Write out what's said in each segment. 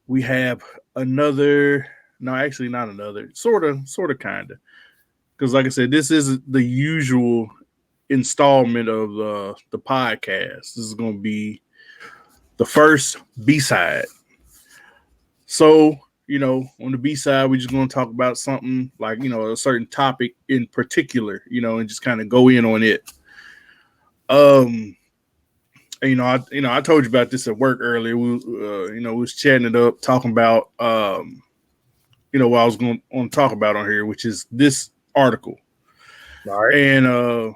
We have another. No, actually, not another. Sort of, kind of. Because, like I said, this isn't the usual installment of the podcast. This is going to be the first B side. So, on the B side, we're just going to talk about something like, a certain topic in particular, and just kind of go in on it. And, I told you about this at work earlier. We was chatting it up, talking about, what I was going to talk about on here, which is this article. All right. And, of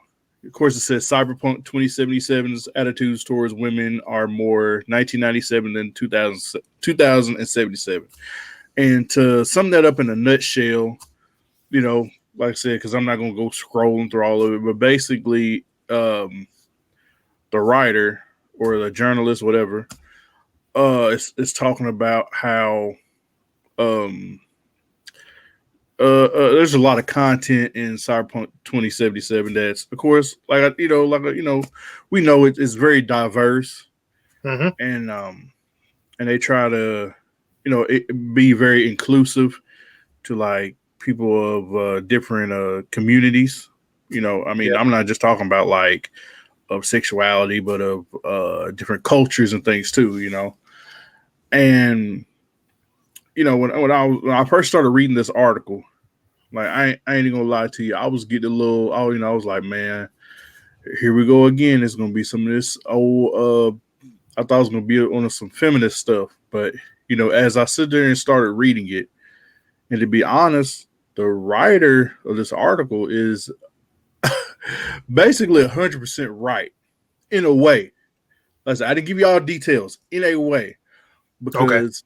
course, it says Cyberpunk 2077's attitudes towards women are more 1997 than 2077. And to sum that up in a nutshell, like I said, because I'm not going to go scrolling through all of it, but basically, the writer or the journalist, whatever, is talking about how there's a lot of content in Cyberpunk 2077 that's, of course, we know it's very diverse, and they try to, be very inclusive to like people of different communities. I'm not just talking about like of sexuality, but of different cultures and things too. And when I first started reading this article, like I ain't gonna lie to you, I was getting a little, I was like, man, here we go again. It's gonna be some of this old. I thought it was gonna be on some feminist stuff, but as I sit there and started reading it, and to be honest, the writer of this article is basically 100% right in a way. Like I said, I didn't give you all details in a way because,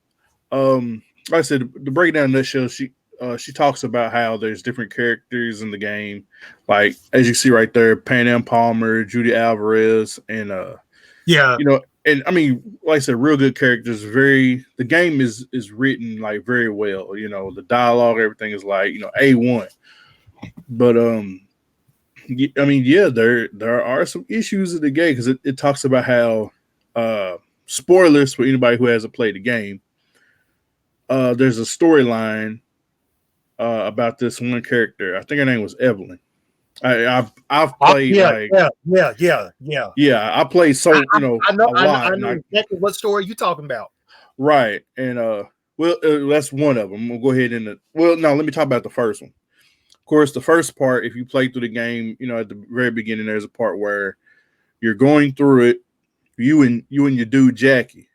like I said, the breakdown nutshell, she talks about how there's different characters in the game, like as you see right there, Pan Palmer, Judy Alvarez, and and I mean, like I said, real good characters. The game is written like very well. The dialogue, everything is like A1. But I mean, yeah, there are some issues in the game because it talks about how spoilers for anybody who hasn't played the game. There's a storyline about this one character. I think her name was Evelyn. I've played yeah. I played I know exactly what story you're talking about. Right, and that's one of them. We'll go ahead and let me talk about the first one. Of course, the first part, if you play through the game, at the very beginning, there's a part where you're going through it, you and your dude Jackie,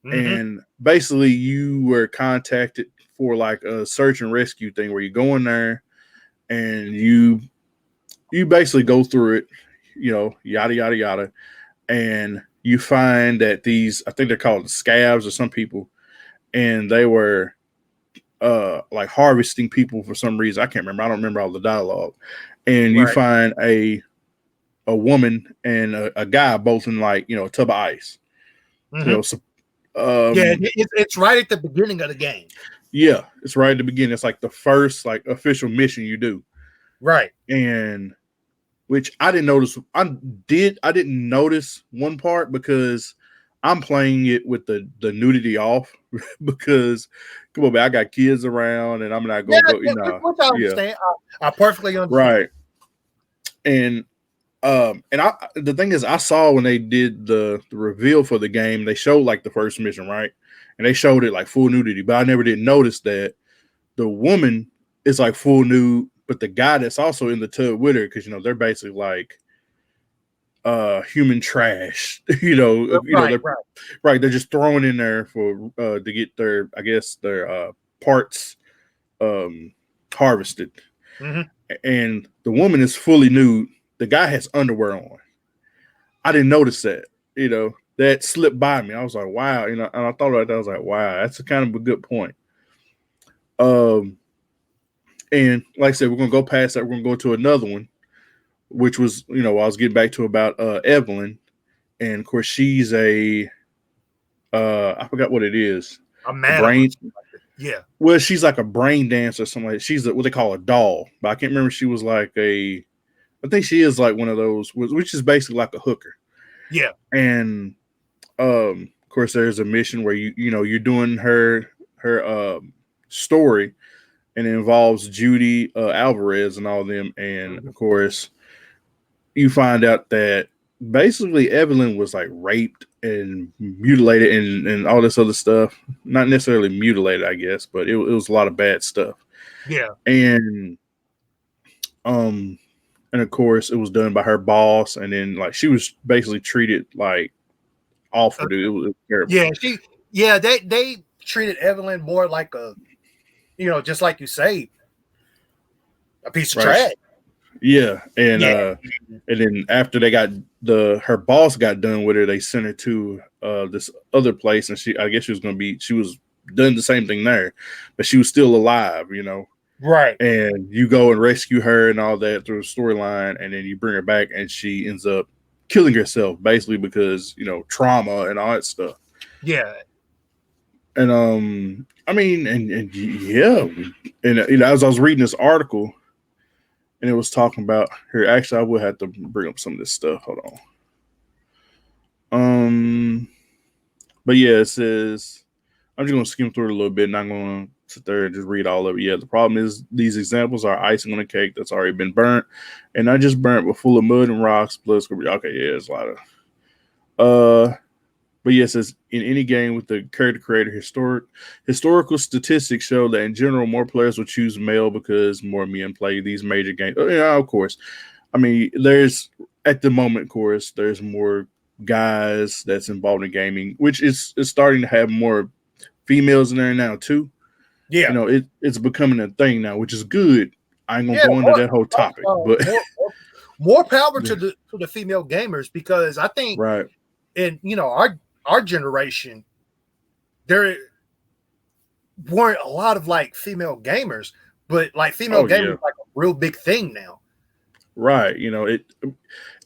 and basically you were contacted for like a search and rescue thing where you go in there and you basically go through it, yada yada yada, and you find that these, I think they're called scavs or some people, and they were like harvesting people for some reason. I can't remember. I don't remember all the dialogue. And you find a woman and a guy both in like a tub of ice. It's right at the beginning of the game. Yeah, it's right at the beginning. It's like the first like official mission you do. Right. And which I didn't notice. I didn't notice one part because I'm playing it with the nudity off because come on, man, I got kids around and I'm not going to go. Which I understand. I perfectly understand. Right. And the thing is, I saw when they did the reveal for the game, they showed like the first mission, right? And they showed it like full nudity, but I never did notice that the woman is like full nude, but the guy that's also in the tub with her, because they're basically like human trash, they're just thrown in there for to get their, I guess, their parts harvested. And the woman is fully nude. The guy has underwear on. I didn't notice that. That slipped by me. I was like, wow. And I thought about that. I was like, wow, that's a kind of a good point. And like I said, we're gonna go past that. We're gonna go to another one, which was, I was getting back to about Evelyn, and of course she's I forgot what it is. A brain. Yeah. Well, she's like a brain dancer or something. She's what they call a doll, but I can't remember. She was like I think she is like one of those, which is basically like a hooker. Yeah. And of course, there's a mission where you're doing her story, and it involves Judy Alvarez and all of them. And of course, you find out that basically Evelyn was like raped and mutilated and all this other stuff. Not necessarily mutilated, I guess, but it was a lot of bad stuff. Yeah. And and of course it was done by her boss, and then like she was basically treated like awful, dude. It was terrible. Yeah, they treated Evelyn more like a, just like you say, a piece of trash. Yeah, and then after they got her boss got done with her, they sent her to this other place, and I guess she was done the same thing there, but she was still alive, Right. And you go and rescue her and all that through the storyline, and then you bring her back, and she ends up killing herself basically because trauma and all that stuff. Yeah. And I mean, and yeah, and as I was reading this article, and it was talking about here. Actually, I will have to bring up some of this stuff. Hold on. But yeah, it says I'm just gonna skim through it a little bit, not gonna sit there and just read all of it. Yeah, the problem is these examples are icing on a cake that's already been burnt, and not just burnt, but full of mud and rocks. Plus, okay, yeah, there's a lot of But yes, it says in any game with the character creator, historical statistics show that in general more players will choose male because more men play these major games. Yeah, of course. I mean, there's at the moment, of course, there's more guys that's involved in gaming, which is starting to have more females in there now too. Yeah, it's becoming a thing now, which is good. I ain't gonna go into that whole topic, but more power to the female gamers, because I think right. And our generation, there weren't a lot of like female gamers, but like female gamers is like a real big thing now. Right.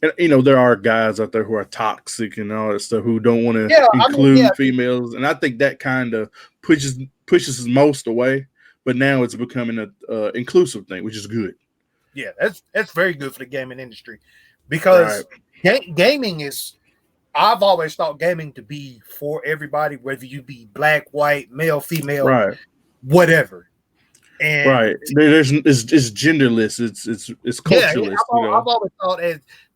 There are guys out there who are toxic and all that stuff who don't want to include females. And I think that kind of pushes most away. But now it's becoming a inclusive thing, which is good. Yeah, that's very good for the gaming industry, because gaming is. I've always thought gaming to be for everybody, whether you be black, white, male, female, whatever. And it's genderless. It's cultureless. I've always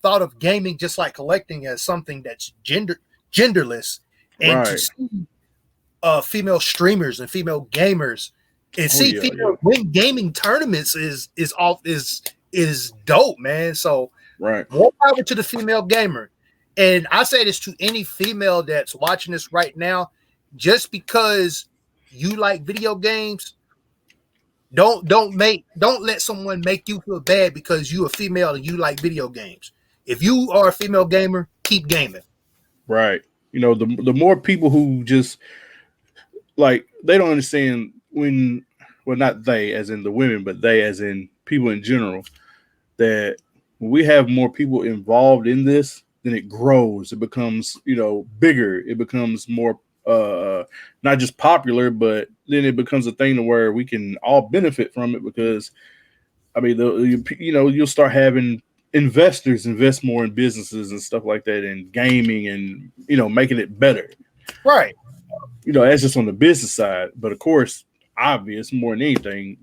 thought of gaming just like collecting as something that's genderless, and to see female streamers and female gamers and see female win gaming tournaments is dope, man. So more power to the female gamer. And I say this to any female that's watching this right now: just because you like video games, don't let someone make you feel bad because you a female and you like video games. If you are a female gamer, keep gaming. Right. The more people who just like, they don't understand not they as in the women, but they as in people in general, that when we have more people involved in this, then it grows. It becomes, bigger. It becomes more, not just popular, but then it becomes a thing to where we can all benefit from it. Because, I mean, you'll start having investors invest more in businesses and stuff like that, and gaming, and making it better. Right. That's just on the business side. But of course, obvious more than anything,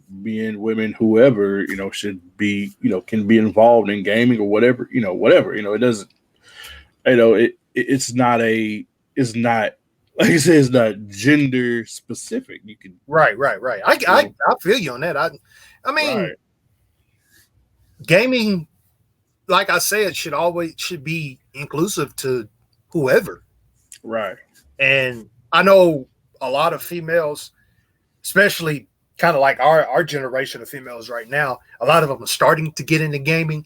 men, women, whoever, should be, can be involved in gaming or whatever, it doesn't, it's not like I said, it's not gender specific. You can right. I feel you on that. I mean, gaming, like I said, should be inclusive to whoever. Right. And I know a lot of females, especially kind of like our generation of females right now, a lot of them are starting to get into gaming.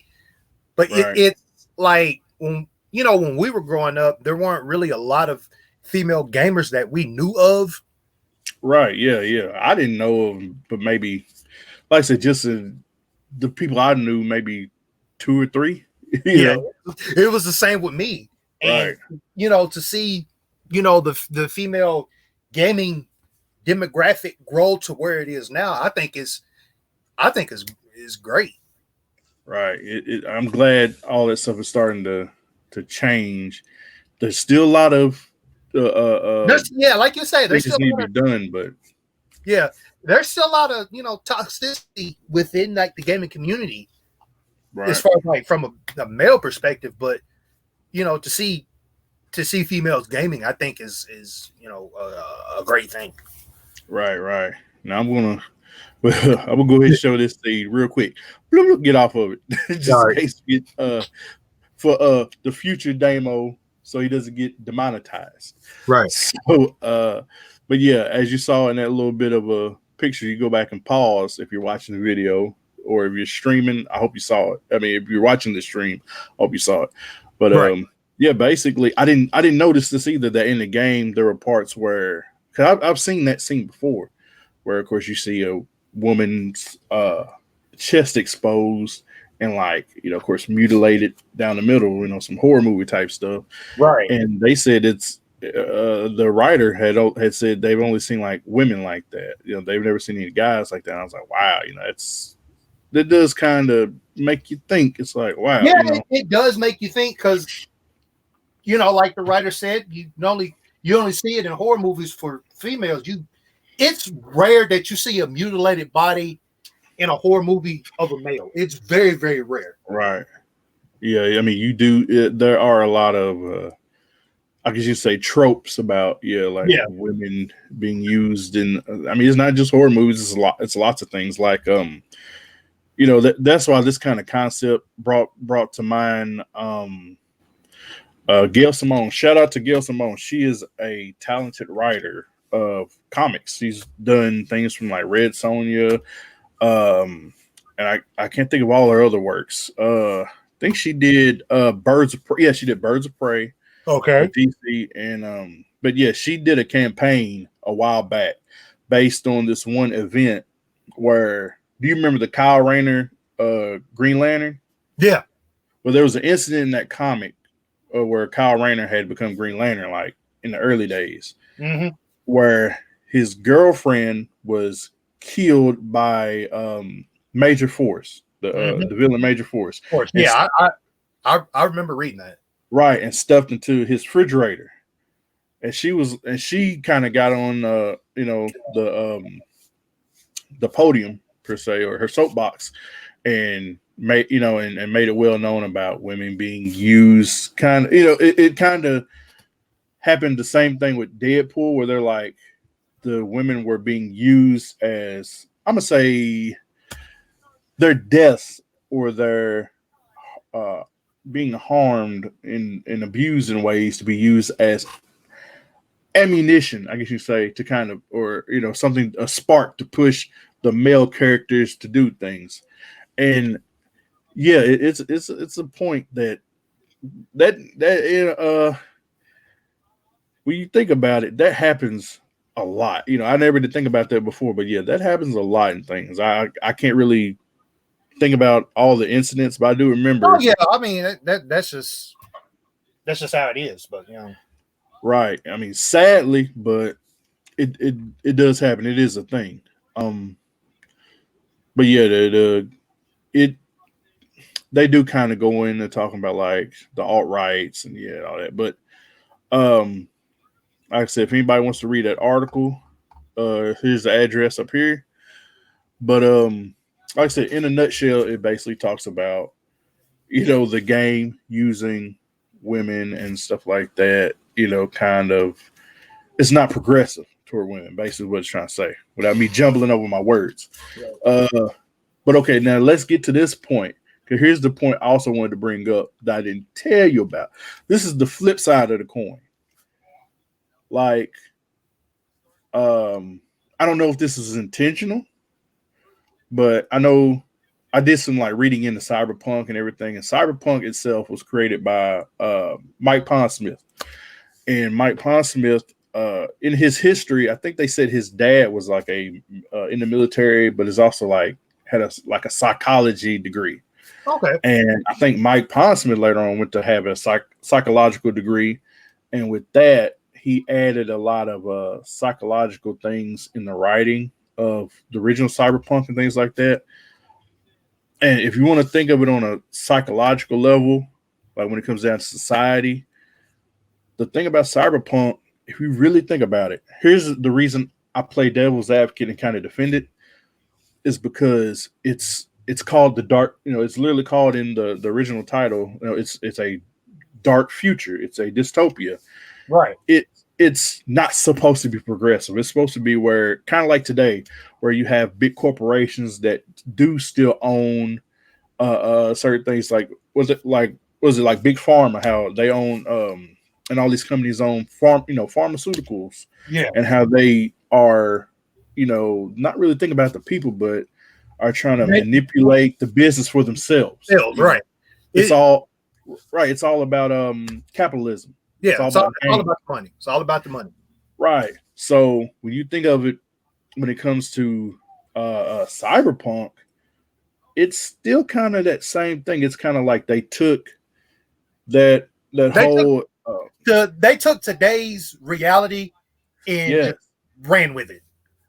But it's like when we were growing up, there weren't really a lot of female gamers that we knew of. Right. Yeah. I didn't know of them, but maybe, like I said, just the people I knew, maybe 2 or 3. It was the same with me. And, to see, the female gaming demographic grow to where it is now, I think is great. Right. I'm glad all that stuff is starting to change. There's still a lot of like you say, there's things still need to be done, but there's still a lot of toxicity within like the gaming community, right. as far as like from a male perspective. But to see females gaming, I think is a great thing. Right. Now I'm gonna go ahead and show this thing real quick. Get off of it, just in case we get for the future Damo, so he doesn't get demonetized. Right. So but yeah, as you saw in that little bit of a picture, you go back and pause if you're watching the video, or if you're streaming. I hope you saw it. I mean, if you're watching the stream, I hope you saw it. But yeah, basically, I didn't notice this either. That in the game there were parts where, cause I've seen that scene before, where of course you see a woman's chest exposed and like of course mutilated down the middle, some horror movie type stuff. Right. And they said it's the writer had said they've only seen like women like that. They've never seen any guys like that. And I was like, wow, that does kind of make you think. It's like, wow, yeah, it does make you think, because like the writer said, you only see it in horror movies for females. It's rare that you see a mutilated body in a horror movie of a male. It's very, very rare. Right. Yeah. I mean, you do. There are a lot of, I guess you say, tropes about women being used in. I mean, it's not just horror movies. It's a lot. It's lots of things. Like, that's why this kind of concept brought to mind. Gail Simone. Shout out to Gail Simone. She is a talented writer of comics. She's done things from like Red Sonja. And I can't think of all her other works. I think she did Birds of Prey. Yeah, she did Birds of Prey. Okay. DC, and but yeah, she did a campaign a while back based on this one event where, do you remember the Kyle Rayner Green Lantern? Yeah. Well, there was an incident in that comic where Kyle Rayner had become Green Lantern, like in the early days, where his girlfriend was killed by Major Force, the villain Major Force. Yeah, I remember reading that. Right, and stuffed into his refrigerator, and she kind of got on the podium per se, or her soapbox, and made and made it well known about women being used. Kind of it kind of happened the same thing with Deadpool, where they're like, the women were being used as, I'm gonna say, their deaths or their being harmed and abused in ways to be used as ammunition, I guess you say, to kind of, or something, a spark to push the male characters to do things. And yeah, it's a point that when you think about it, that happens a lot. I never did think about that before, but yeah, that happens a lot in things. I can't really think about all the incidents, but I do remember. Oh yeah, I mean that's just how it is. But right. I mean, sadly, but it does happen. It is a thing. But yeah, they do kind of go into talking about like the alt rights and all that. But like I said, if anybody wants to read that article, here's the address up here. But like I said, in a nutshell, it basically talks about the game using women and stuff like that. Kind of, it's not progressive toward women. Basically, what it's trying to say, without me jumbling over my words. But okay, now let's get to this point. Because here's the point I also wanted to bring up that I didn't tell you about. This is the flip side of the coin. Like, I don't know if this is intentional, but I know I did some like reading into Cyberpunk and everything. And Cyberpunk itself was created by Mike Pondsmith. And Mike Pondsmith, in his history, I think they said his dad was like in the military, but is also like had a psychology degree. Okay. And I think Mike Pondsmith later on went to have a psychological degree. And with that, he added a lot of psychological things in the writing of the original Cyberpunk and things like that. And if you want to think of it on a psychological level, like when it comes down to society, the thing about Cyberpunk if you really think about it, here's the reason I play devil's advocate and kind of defend it is because it's called the dark. It's literally called in the original title. It's a dark future. It's a dystopia. Right. It's not supposed to be progressive. It's supposed to be where kind of like today, where you have big corporations that do still own certain things. Like was it like Big Pharma, how they own and all these companies own pharmaceuticals, Yeah, and how they are not really thinking about the people, but are trying to manipulate the business for themselves. Right. It's all right. It's all about capitalism. Yeah, it's all about the money. It's all about the money. Right. So when you think of it, when it comes to Cyberpunk, it's still kind of that same thing. It's kind of like they took that they took today's reality and just ran with it.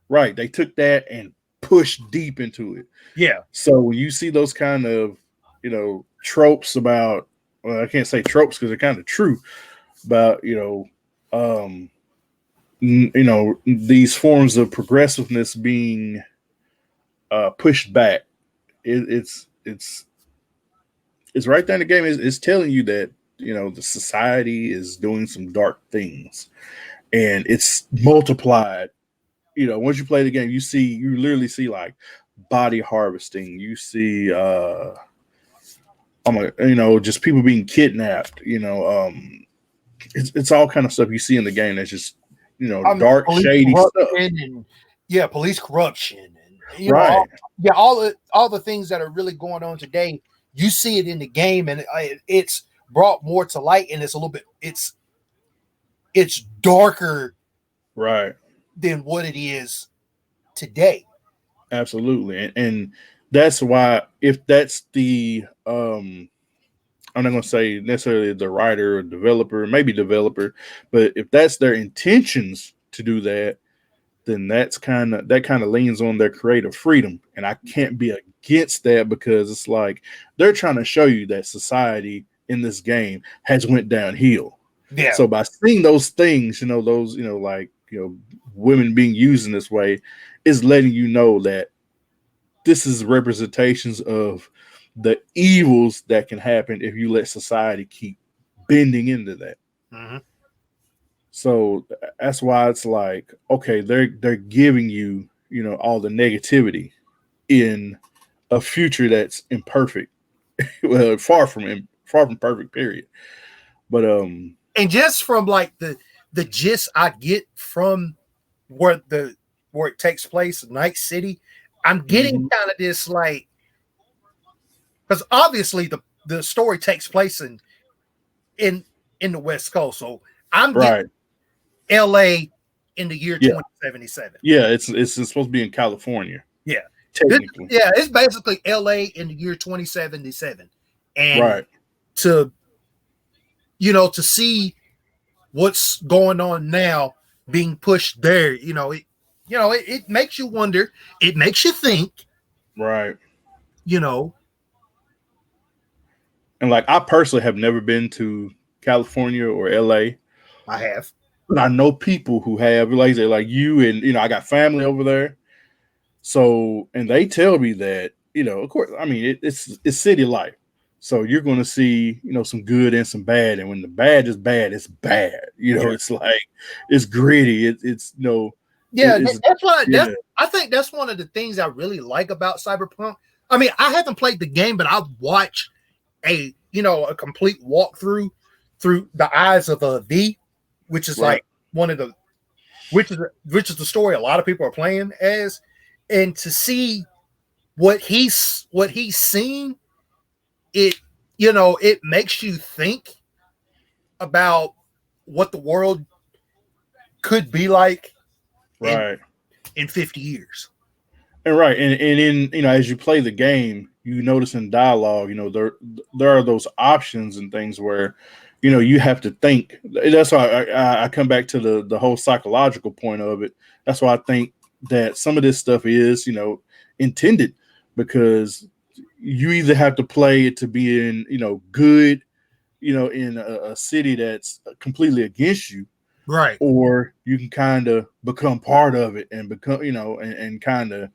Right. They took that and pushed deep into it. Yeah. So when you see those kind of tropes about, well, I can't say tropes because they're kind of true about these forms of progressiveness being pushed back. It's right there in the game. It's telling you that the society is doing some dark things, and it's multiplied. Once you play the game, you literally see like body harvesting. You see just people being kidnapped. It's all kind of stuff you see in the game that's just dark, shady stuff. And, police corruption and right. All the things that are really going on today. You see it in the game, and it's brought more to light, and it's a little bit it's darker, right, than what it is today. Absolutely, and that's why if that's the I'm not going to say necessarily the writer or developer, maybe developer, but if that's their intentions to do that, then that kind of leans on their creative freedom, and I can't be against that because it's like they're trying to show you that society in this game has went downhill. Yeah. So by seeing those things, women being used in this way, is letting you know that this is representations of the evils that can happen if you let society keep bending into that. Mm-hmm. So that's why it's like, okay, they're giving you, all the negativity in a future that's imperfect. Well, far from perfect, period. But and just from like the gist I get from where it takes place, Night City, I'm getting kind of this like, because obviously the story takes place in the West Coast, so I'm getting L.A. in the year 2077. Yeah, it's supposed to be in California. Yeah, technically. It's basically L.A. in the year 2077, and to see what's going on now being pushed there, it makes you wonder. It makes you think. Right. And like I personally have never been to California or LA. I have. But I know people who have, like you, and I got family over there. So, and they tell me that, of course, I mean it's city life. So you're going to see, some good and some bad. And when the bad is bad, it's bad. It's like, it's gritty. It's that's why I think that's one of the things I really like about Cyberpunk. I mean, I haven't played the game, but I've watched a complete walkthrough through the eyes of a V, which is like one of the, which is the story a lot of people are playing as, and to see what he's seen, it makes you think about what the world could be like in 50 years. And and in as you play the game, you notice in dialogue, there are those options and things where you have to think. That's why I come back to the whole psychological point of it. That's why I think that some of this stuff is intended, because you either have to play it to be in good, in a city that's completely against you, Right. or you can kind of become part of it and become, and kind of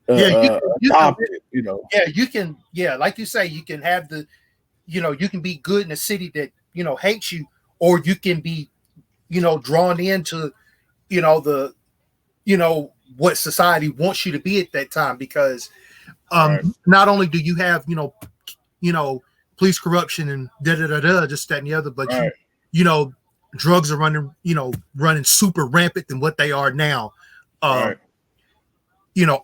adopt it, Yeah, you can. Yeah, like you say, you can have you can be good in a city that hates you, or you can be drawn into the what society wants you to be at that time, because Right. not only do you have police corruption and just that and the other, but Right. drugs are running super rampant than what they are now. Right.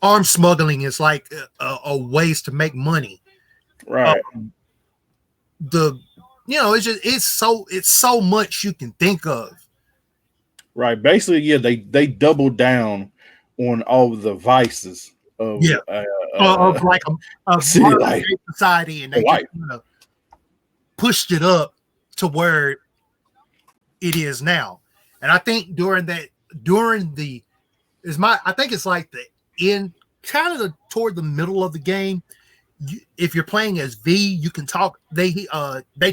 Arms smuggling is like a ways to make money. Right. It's so much you can think of. Right. Basically, yeah, they double down on all of the vices of Of like a city life society, and they just pushed it up to where it is now. And I think I think it's like the end, kind of toward the middle of the game. If you're playing as V, you can talk. They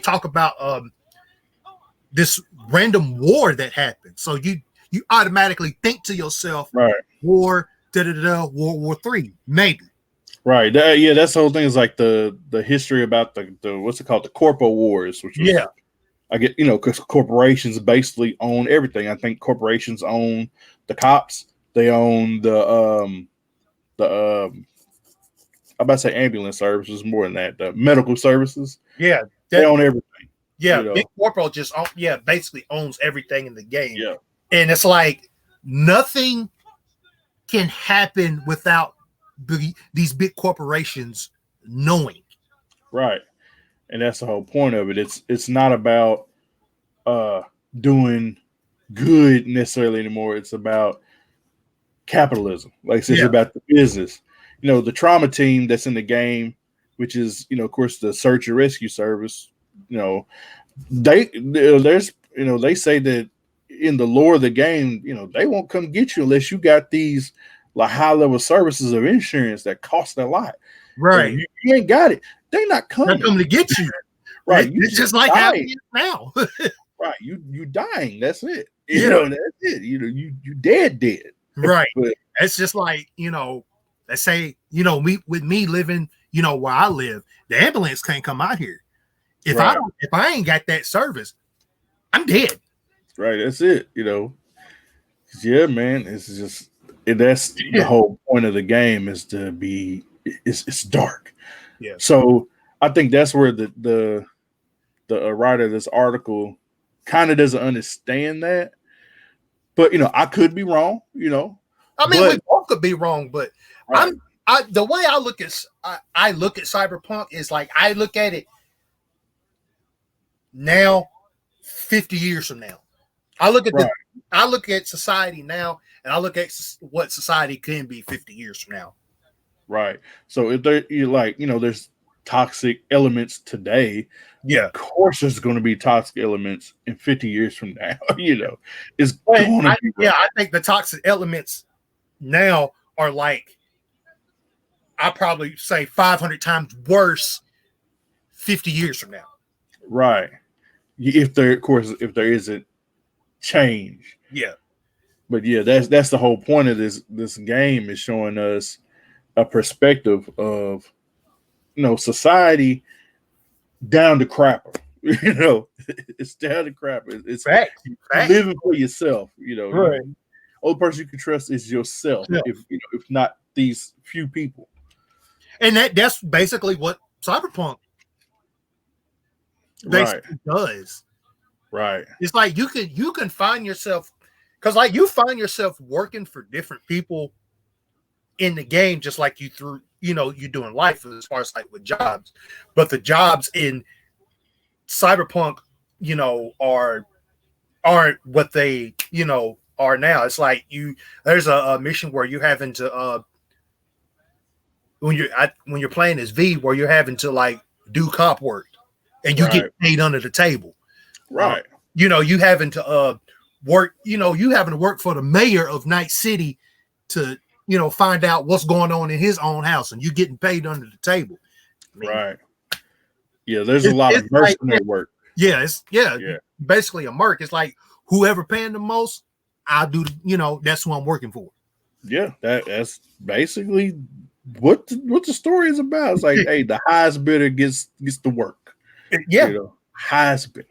talk about this random war that happened. So you automatically think to yourself, right, World War III, maybe. Right. That's the whole thing, is like the history about the what's it called, the Corpo Wars, which was, I get, because corporations basically own everything. I think corporations own the cops. They own I'm about to say ambulance services, more than that, the medical services. Yeah, they own everything. Yeah, Big Corpo just basically owns everything in the game. Yeah, and it's like nothing can happen without these big corporations knowing. Right, and that's the whole point of it. It's not about doing good necessarily anymore. It's about capitalism. Like I said, it's about the business. The trauma team that's in the game, which is, of course, the search and rescue service. They say that in the lore of the game, they won't come get you unless you got these like high level services of insurance that cost a lot. Right. You ain't got it. They're not coming. They're coming to get you. Right. It's just like happening now. Right. You dying. That's it. That's it. You dead. Right. But it's just like, let's say, with me living, where I live, the ambulance can't come out here. If I ain't got that service, I'm dead. Right. That's it. Yeah, man. It's just, that's the whole point of the game, is to be, it's dark. Yeah. So I think that's where the writer of this article kind of doesn't understand that. But I could be wrong. I mean, we both could be wrong, but right. The way I look at Cyberpunk is like, I look at it now, 50 years from now. I look at society now, and I look at what society can be 50 years from now. Right. So if there's toxic elements today, of course there's going to be toxic elements in 50 years from now. It's going to be. I think the toxic elements now are like, I probably say 500 times worse 50 years from now. Right. If there isn't change. Yeah. But that's the whole point of this game, is showing us a perspective of society down to crapper. It's down to crapper. It's living for yourself. Right. Only person you can trust is yourself. Yeah. If not these few people. And that's basically what Cyberpunk basically does. Right. It's like you can find yourself, because like you find yourself working for different people in the game, just like you you're doing life as far as like with jobs. But the jobs in Cyberpunk, aren't what they, are now. It's like there's a mission where you're having to when you're playing as V, where you're having to like do comp work, and you get paid under the table. Right. You having to work, you having to work for the mayor of Night City to, find out what's going on in his own house, and you getting paid under the table. I mean, right. Yeah, there's a lot of mercenary work. Yeah, it's basically a merc. It's like, whoever paying the most, I'll do. That's who I'm working for. Yeah, that's basically what the story is about. It's like, hey, the highest bidder gets the work. Yeah, highest bidder.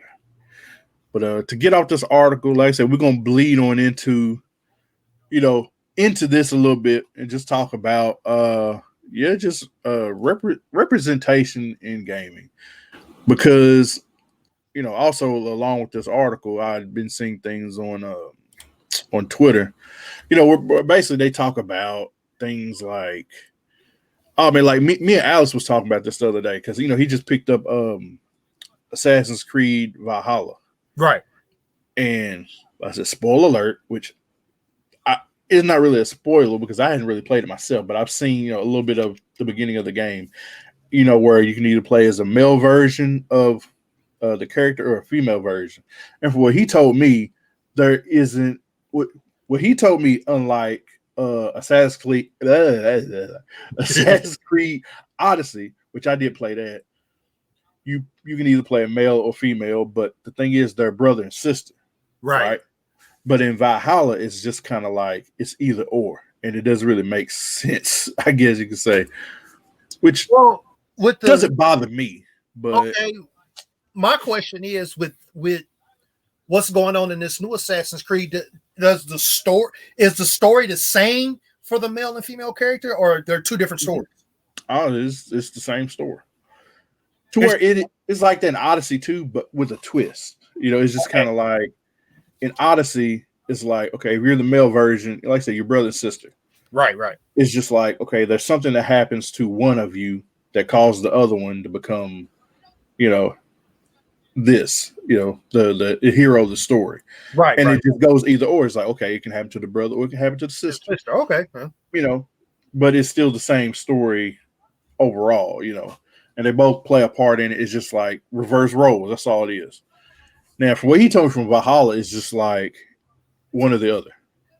But to get off this article, like I said, we're gonna bleed on into this a little bit and just talk about representation in gaming, because also along with this article, I've been seeing things on Twitter. Where basically they talk about things like, like me and Alice was talking about this the other day, because he just picked up Assassin's Creed Valhalla, right. and I said, spoiler alert, which is not really a spoiler because I hadn't really played it myself, but I've seen a little bit of the beginning of the game, where you can either play as a male version of the character or a female version. And for what he told me, there isn't what he told me, unlike Assassin's Creed Odyssey, which I did play that. You can either play a male or female, but the thing is, they're brother and sister, right? But in Valhalla, it's just kind of like it's either or, and it doesn't really make sense, I guess you could say. Which doesn't bother me. But okay, my question is with what's going on in this new Assassin's Creed, is the story the same for the male and female character, or they're two different stories? Oh, it's the same story. To where it's like that in Odyssey too, but with a twist. It's just kind of like in Odyssey, it's like, okay, if you're the male version, like I said, your brother and sister. Right. It's just like, okay, there's something that happens to one of you that causes the other one to become, the hero of the story. Right. And it just goes either or. It's like, okay, it can happen to the brother or it can happen to the sister. Okay. But it's still the same story overall, and they both play a part in it. It's just like reverse roles. That's all it is. Now, from what he told me from Valhalla, it's just like one or the other.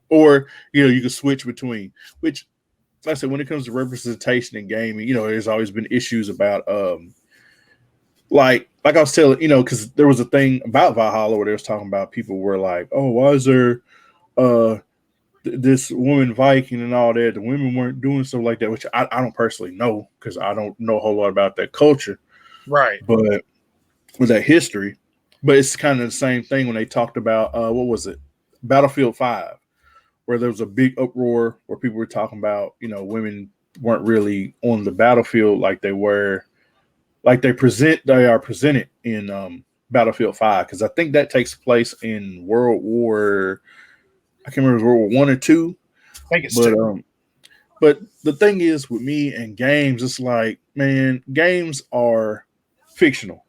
Or, you can switch between, which, like I said, when it comes to representation in gaming, there's always been issues about, like I was telling, because there was a thing about Valhalla where they was talking about people were like, oh, why is there this woman Viking and all that? The women weren't doing stuff like that, which I don't personally know, because I don't know a whole lot about that culture. Right. But with that history. But it's kind of the same thing when they talked about, what was it? Battlefield 5, where there was a big uproar where people were talking about, women weren't really on the battlefield like they were, like they are presented in Battlefield 5. Because I think that takes place in World War, I can't remember, World War I or II. I think it's two. But the thing is with me and games, it's like, man, games are fictional,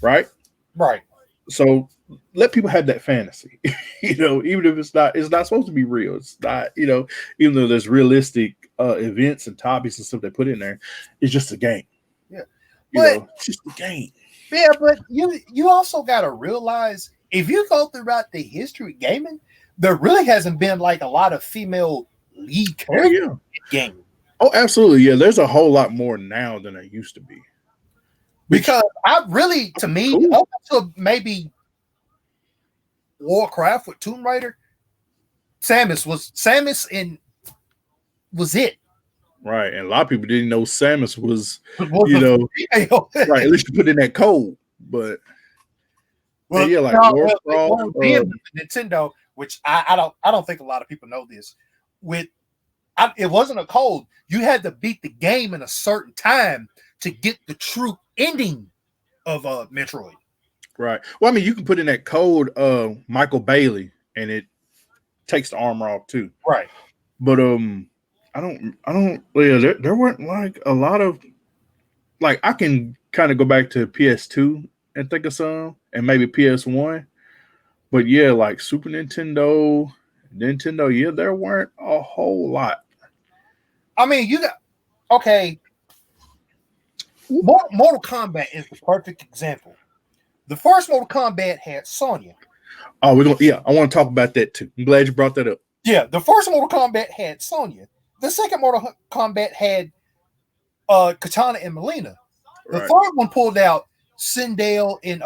right? Right. So let people have that fantasy, even if it's not supposed to be real. It's not, even though there's realistic events and topics and stuff they put in there, it's just a game. Yeah. It's just a game. Yeah, but you also got to realize, if you go throughout the history of gaming, there really hasn't been like a lot of female lead characters in gaming. Oh, absolutely. Yeah, there's a whole lot more now than there used to be. Because to me, up to maybe Warcraft with Tomb Raider, Samus was it. Right. And a lot of people didn't know Samus was right. At least you put in that code. But Warcraft, Nintendo, which I don't think a lot of people know this. It wasn't a code. You had to beat the game in a certain time to get the true ending of Metroid. Right. Well, I mean, you can put in that code Michael Bailey, and it takes the armor off too. Right. But I don't. Yeah, there weren't like a lot of, like, I can kind of go back to PS2 and think of some, and maybe PS1. But yeah, like Super Nintendo, yeah, there weren't a whole lot. I mean, okay. Mortal Kombat is the perfect example. The first Mortal Kombat had Sonya. Oh, I want to talk about that too. I'm glad you brought that up. Yeah, the first Mortal Kombat had Sonya. The second Mortal Kombat had Katana and Melina. The third one pulled out Sindel and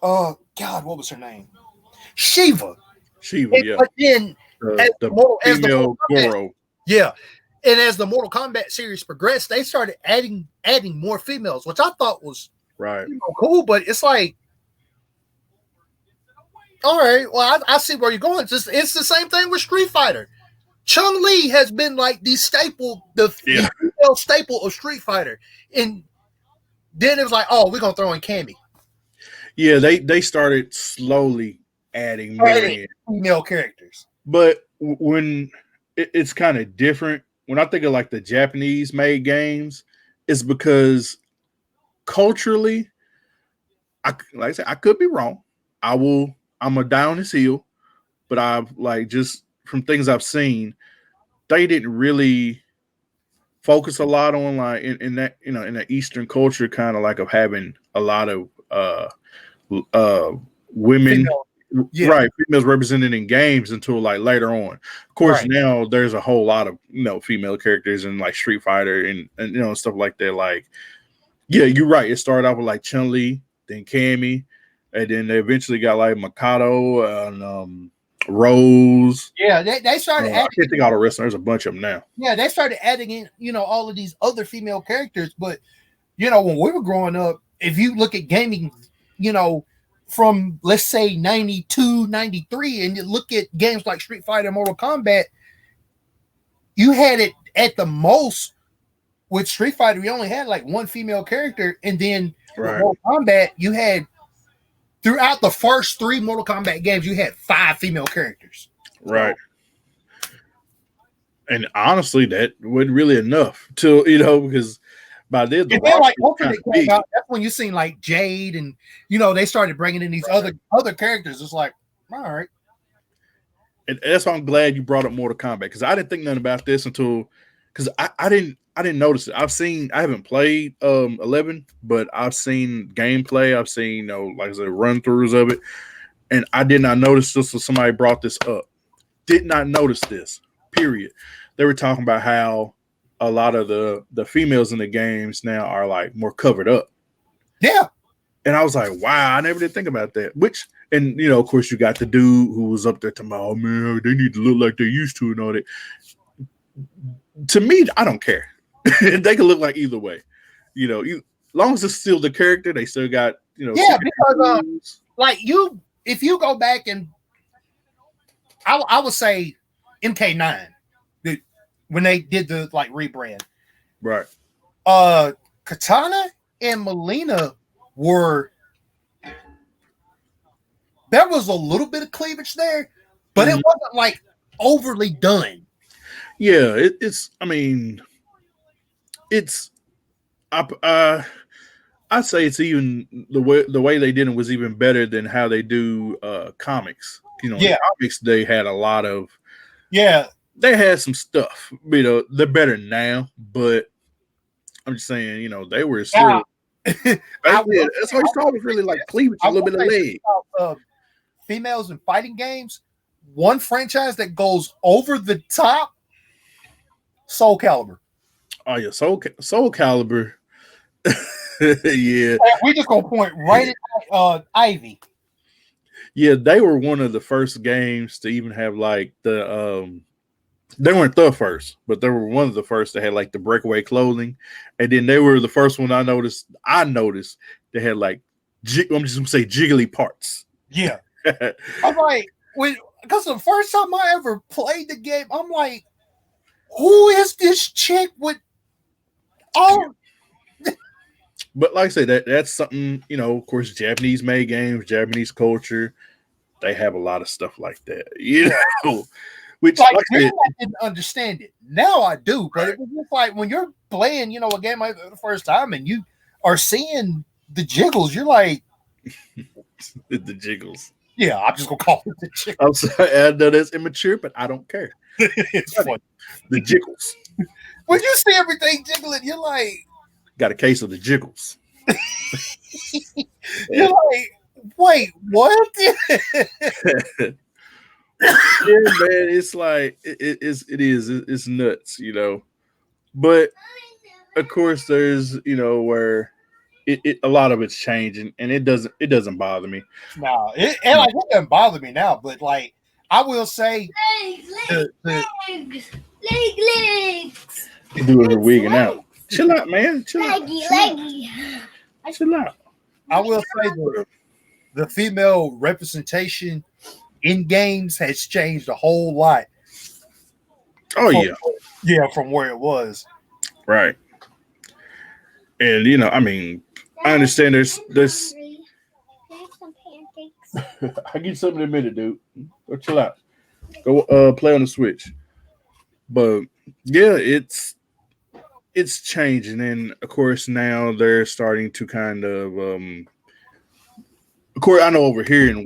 God, what was her name? Shiva. Shiva, yeah. But then as the female Kombat, Goro. yeah, and as the Mortal Kombat series progressed, they started adding more females, which I thought was right, cool. But it's like, all right, well, I see where you're going. It's the same thing with Street Fighter. Chun-Li has been like the female staple of Street Fighter, and then it was like, oh, we're gonna throw in Cammy. Yeah, they started slowly adding more female characters, but when it's kind of different. When I think of like the Japanese made games, it's because culturally, like I said, I could be wrong. I'm a down his heel, but I've like just from things I've seen, they didn't really focus a lot on like in that in the Eastern culture, kind of like of having a lot of women. Right, females represented in games until like later on. Of course, now there's a whole lot of female characters in like Street Fighter and stuff like that. Like, yeah, you're right. It started out with like Chun-Li, then Cammy, and then they eventually got like Mikado and Rose. Yeah, they started. I can't think of all the rest. There's a bunch of them now. Yeah, they started adding in all of these other female characters. But when we were growing up, if you look at gaming, from let's say 92, 93, and you look at games like Street Fighter, Mortal Kombat, you had it at the most with Street Fighter, you only had like one female character, and then with Mortal Kombat, you had throughout the first 3 Mortal Kombat games, you had 5 female characters. Right. And honestly, that wasn't really enough to because by then, like came out, that's when you seen like Jade and they started bringing in these other characters. It's like, all right. And that's why I'm glad you brought up Mortal Kombat, because I didn't think nothing about this until because I didn't notice it. I haven't played 11, but I've seen gameplay. I've seen like I said, run throughs of it, and I did not notice this until somebody brought this up. Did not notice this. Period. They were talking about how a lot of the females in the games now are like more covered up. Yeah. And I was like, wow, I never did think about that. And of course you got the dude who was up there talking about, oh man, they need to look like they used to and all that. To me, I don't care. They can look like either way. As long as it's still the character, they still got, Yeah, because like if you go back and I would say MK9, when they did the like rebrand. Right. Katana and Melina there was a little bit of cleavage there, but it wasn't like overly done. Yeah, I'd say it's even the way they did it was even better than how they do comics. In comics they had a lot of they had some stuff. They're better now, but I'm just saying, they were still. That's all you saw was really like cleavage, a little bit of leg. Females in fighting games, one franchise that goes over the top, Soul Calibur. Oh yeah, Soul Calibur. Yeah, we just gonna point right at Ivy. Yeah, they were one of the first games to even have like the they weren't the first, but they were one of the first that had like the breakaway clothing, and then they were the first one I noticed they had like I'm just gonna say jiggly parts. Yeah, I'm like, because the first time I ever played the game, I'm like, who is this chick with all? But like I said, that's something, of course, Japanese made games, Japanese culture, they have a lot of stuff like that, Which like I didn't understand it. Now I do, but it was just like when you're playing, a game like the first time and you are seeing the jiggles, you're like the jiggles. Yeah, I'm just gonna call it the jiggles. I'm sorry, I know that's immature, but I don't care. It's funny. The jiggles. When you see everything jiggling, you're like, got a case of the jiggles. You're like, wait, what? Yeah, man, it's like it's nuts, But of course, there's where a lot of it's changing, and it doesn't bother me. No, it doesn't bother me now. But like, I will say, legs. Do it her wigging out. Chill out, man. Chill out. Chill out. I will say the female representation in games has changed a whole lot. Oh from where it was. Right. And I mean, I understand there's I'll get something in a minute, dude. Go chill out. Go play on the Switch. But yeah, it's changing, and of course now they're starting to kind of course I know over here in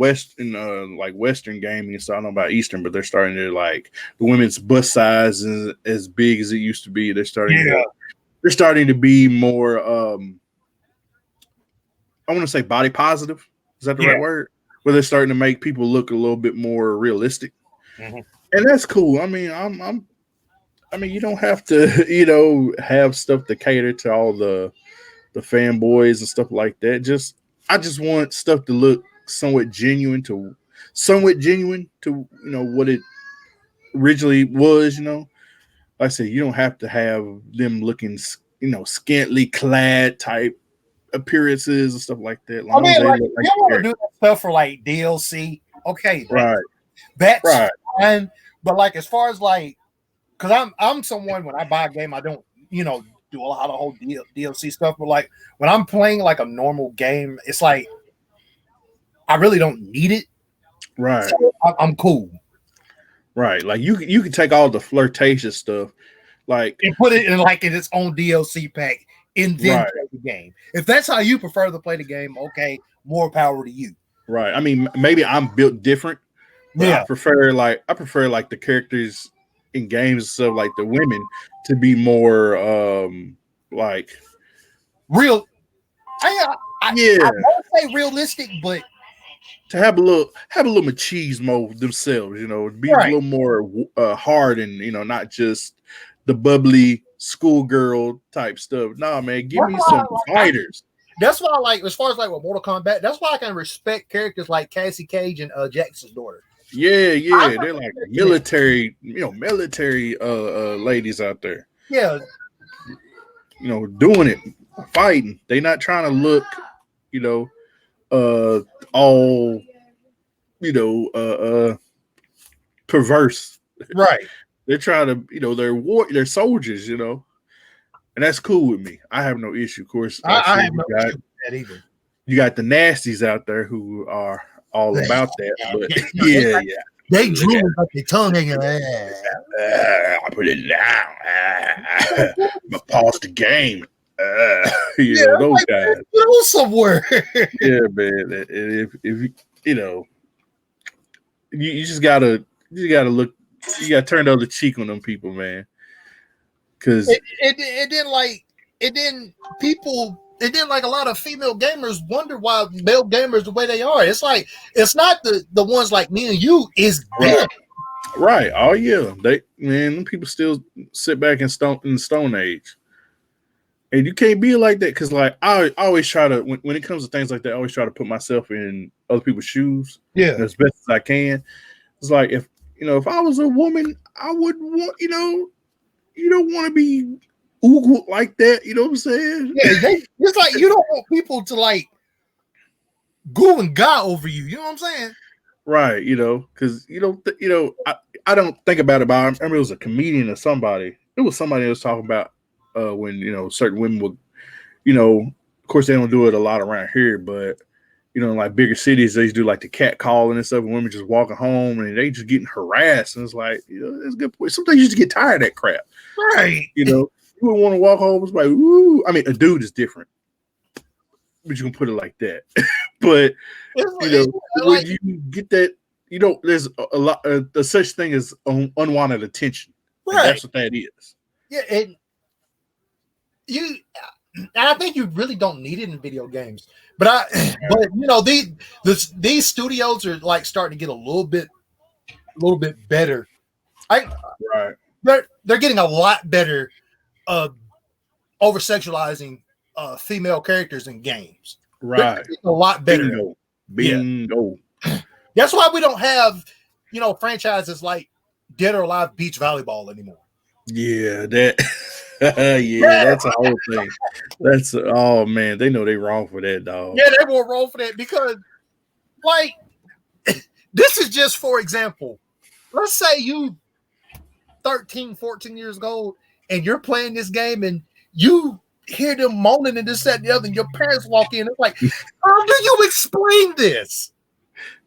like Western gaming, so I don't know about Eastern, but they're starting to like the women's bust size is as big as it used to be. They're starting to be more I want to say body positive. Is that the right word? Where they're starting to make people look a little bit more realistic. Mm-hmm. And that's cool. I mean, I mean, you don't have to, have stuff to cater to all the fanboys and stuff like that. I just want stuff to look somewhat genuine to what it originally was. Like I said, you don't have to have them looking, scantily clad type appearances and stuff like that. I mean, like, you want to do that stuff for like DLC, okay, that's fine. But like, as far as like, because I'm someone, when I buy a game, I don't do a lot of whole DLC stuff. But like when I'm playing like a normal game, it's like I really don't need it. Right. So I'm cool. Right. Like you can take all the flirtatious stuff, like, and put it in its own DLC pack, and then play the game. If that's how you prefer to play the game, okay, more power to you. Right. I mean, maybe I'm built different. But I prefer like the characters in games and stuff, like the women, to be more like real. I won't say realistic, but to have a little machismo themselves, be a little more hard and not just the bubbly schoolgirl type stuff. Nah, man, give me some fighters. That's why I like, as far as like with Mortal Kombat, that's why I can respect characters like Cassie Cage and Jackson's daughter. Yeah, they're like military, military ladies out there. Yeah, doing it, fighting. They not trying to look, all, perverse. Right. They're trying to, they're soldiers, and that's cool with me. I have no issue. Of course, I have no issue with that either. You got the nasties out there who are all about that, but they drew like their tongue hanging. I put it down. I paused the game. Those guys. Go somewhere. Yeah, man. If you just gotta look. You gotta turn the other cheek on them people, man. Because it didn't like a lot of female gamers wonder why male gamers the way they are. It's like, it's not the ones like me and you, is them. Right. Oh yeah. Them people still sit back in Stone Age. And you can't be like that, because like I always try to, when it comes to things like that, I always try to put myself in other people's shoes. Yeah. As best as I can. It's like, if I was a woman, I wouldn't want, you don't want to be oogle like that, you know what I'm saying? Yeah, it's like you don't want people to like go and God over you. You know what I'm saying? Right, because I don't think about it. But I remember it was a comedian or somebody. It was somebody that was talking about when certain women would, of course they don't do it a lot around here, but in like bigger cities they do like the cat calling and stuff. And women just walking home and they just getting harassed, and it's like it's a good point. Sometimes you just get tired of that crap, right? You would want to walk home. It's like, ooh. I mean, a dude is different, but you can put it like that. But when you get that, there's a lot the such thing as unwanted attention. Right, that's what that is. Yeah, and I think you really don't need it in video games. But these studios are like starting to get a little bit better. They're getting a lot better over sexualizing female characters in games. Right. A lot better. Bingo. Yeah. That's why we don't have, franchises like Dead or Alive Beach Volleyball anymore. Yeah, that. That's a whole thing. That's oh man, they know they wrong for that, dog. Yeah, they were wrong for that because, like, this is just for example. Let's say you 13, 14 years old and you're playing this game and you hear them moaning and this, that, and the other, and your parents walk in. It's like, how do you explain this?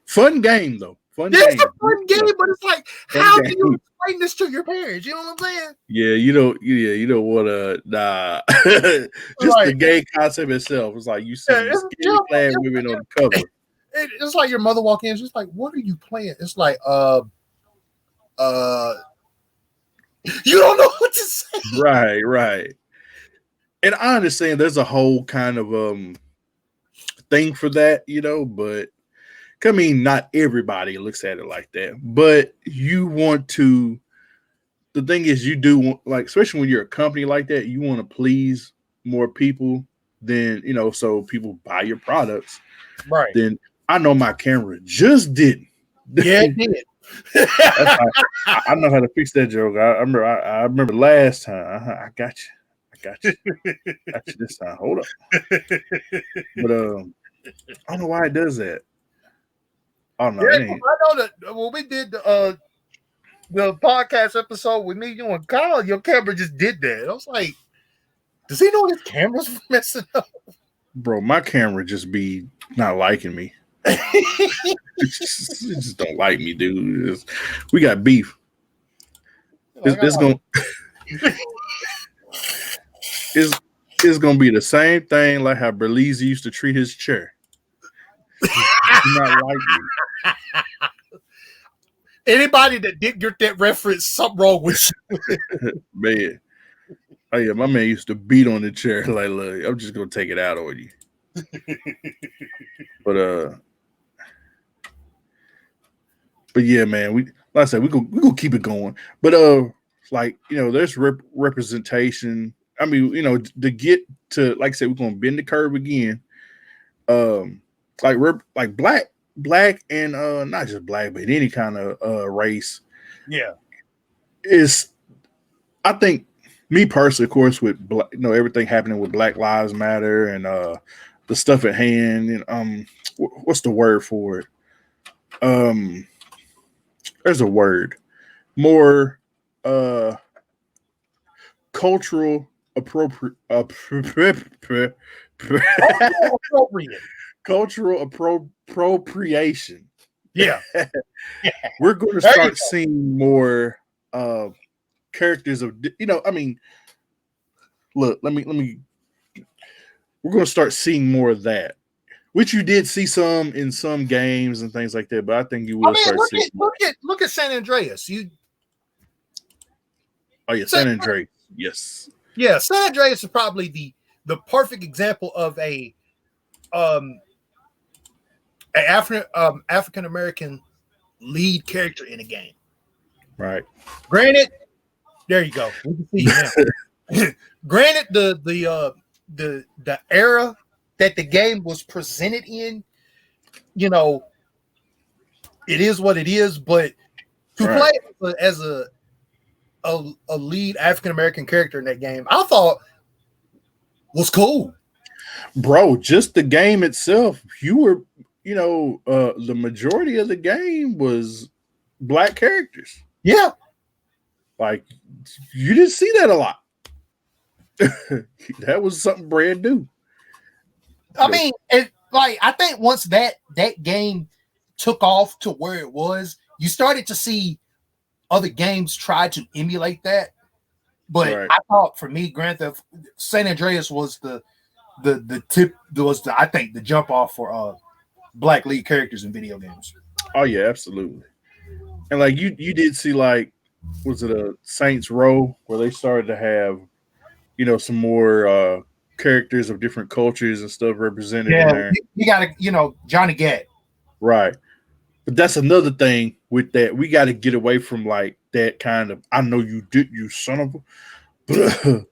Fun game though. It's a fun game, but it's like, how do you explain this to your parents? You know what I'm saying? Yeah, you don't want to nah. Just the gay concept itself. It's like you see skinny clad women on the cover. It's like your mother walking in, she's like, "What are you playing?" It's like, you don't know what to say. Right. And I understand there's a whole kind of thing for that, but I mean, not everybody looks at it like that. But you want to. The thing is, you do want, like, especially when you're a company like that, you want to please more people than so people buy your products. Right. Then I know my camera just didn't. Yeah, it did. I know how to fix that joke. I remember last time. I got you this time. Hold up. But I don't know why it does that. Oh no, yeah, I know that when we did the podcast episode with me, you and Kyle, your camera just did that. I was like, does he know his camera's messing up? Bro, my camera just be not liking me. It just don't like me, dude. We got beef. It's gonna be the same thing like how Berlizzi used to treat his chair. He not like me. Anybody that didn't get that reference, something wrong with you. Man. Oh yeah, my man used to beat on the chair like, look, I'm just gonna take it out on you. But yeah, man, like I said, we gonna keep it going. But there's representation. I mean, to get to, like I said, we're gonna bend the curve again. Like black and not just black, but any kind of race. Yeah, is, I think, me personally, of course, with everything happening with Black Lives Matter and the stuff at hand, and what's the word for it? There's a word, more cultural appropriate. Cultural appropriation. Yeah. We're going to start seeing more characters of, I mean, look, let me, we're going to start seeing more of that, which you did see some in some games and things like that, but I think you will start seeing. Look at San Andreas. Oh yeah, San Andreas. Yes. Yeah, San Andreas is probably the perfect example of a African American lead character in a game. Right. Granted, there you go. We can see you now. Granted, the era that the game was presented in, it is what it is. But to play as a lead African American character in that game, I thought was cool. Bro, just the game itself, you were, the majority of the game was black characters. Yeah. Like, you didn't see that a lot. That was something brand new. I mean, I think once that game took off to where it was, you started to see other games try to emulate that. But I thought, for me, Grand Theft San Andreas was the jump off for black lead characters in video games. Oh yeah, absolutely. And like you did see, like, was it a Saints Row where they started to have, some more characters of different cultures and stuff represented in there. You got Johnny Gat. Right. But that's another thing with that. We got to get away from like that kind of, I know you did, you son of a.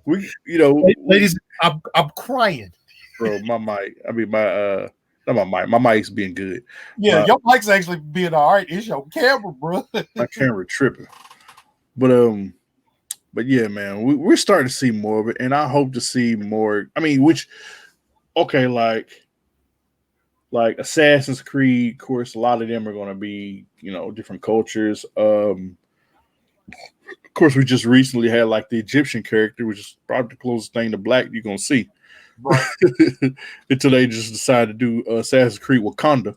We, you know, ladies, I'm crying. bro. My mic. I mean, not my mic. My mic's being good. Yeah, your mic's actually being all right. It's your camera, bro. My camera tripping. But yeah, man, we're starting to see more of it, and I hope to see more. I mean, okay, like Assassin's Creed, of course, a lot of them are going to be, different cultures. Of course, we just recently had like the Egyptian character, which is probably the closest thing to black you're going to see. Right. Until they just decided to do Assassin's Creed Wakanda.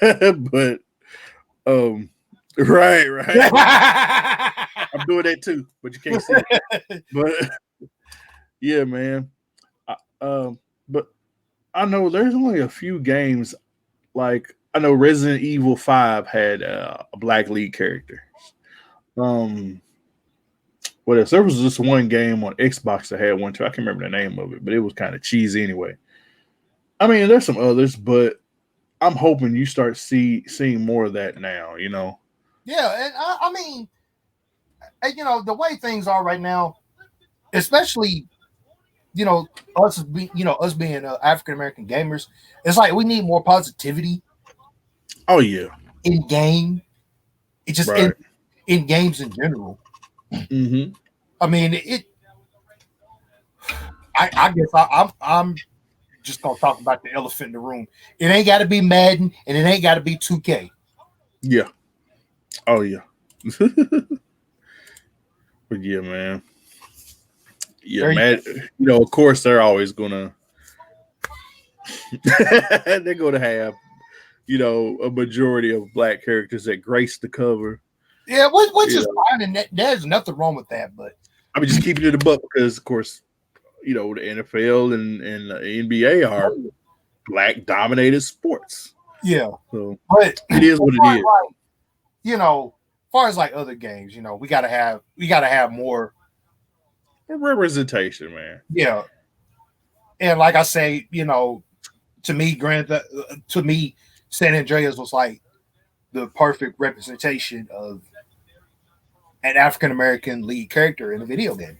But, right. I'm doing that too, but you can't see it. But yeah, man. But I know there's only a few games. Like I know Resident Evil 5 had a black lead character. What else? There was this one game on Xbox that had one too. I can't remember the name of it, but it was kind of cheesy anyway. I mean, there's some others, but I'm hoping you start seeing more of that now. Yeah, and I mean, the way things are right now, especially us being African American gamers, it's like we need more positivity. Oh yeah, in game, it's just right. in games in general. Mm-hmm. I mean, I guess I'm just gonna talk about the elephant in the room. It ain't got to be Madden, and it ain't got to be 2K. Yeah. Oh yeah. But yeah, man. Yeah, man. Of course they're always gonna they're gonna have a majority of black characters that grace the cover. Yeah, which is fine, and there's nothing wrong with that. But I mean, just keeping it a buck because, of course, the NFL and the NBA are black dominated sports. Yeah, so but it is what it is. As far as like other games, we gotta have more representation, man. Yeah, and like I say, to me, San Andreas was like the perfect representation of an African American lead character in a video game.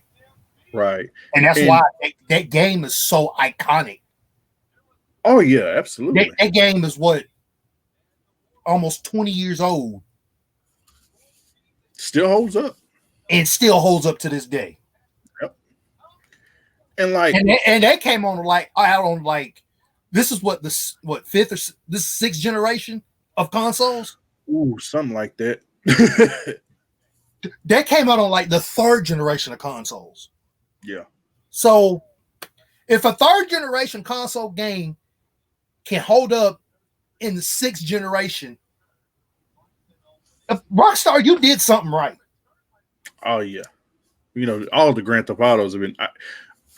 Right. And that's why that game is so iconic. Oh, yeah, absolutely. That game is almost 20 years old. Still holds up. And still holds up to this day. Yep. And and that came on out on this is fifth or this sixth generation of consoles? Ooh, something like that. That came out on the third generation of consoles. Yeah. So if a third generation console game can hold up in the sixth generation, Rockstar, you did something right. Oh yeah. All the Grand Theft Autos have been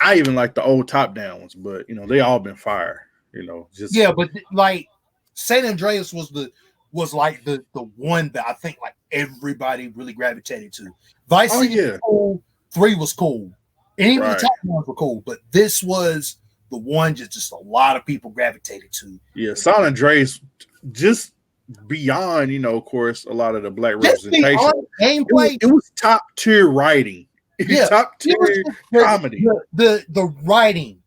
I even like the old top down ones, but they all been fire. But San Andreas was the one that I think everybody really gravitated to. Vice City was cool, 3 was cool. And even the top ones were cool, but this was the one just a lot of people gravitated to. Yeah, San Andreas just beyond, of course, a lot of the black representation. Gameplay, it was top tier writing. Yeah, top tier comedy. The writing,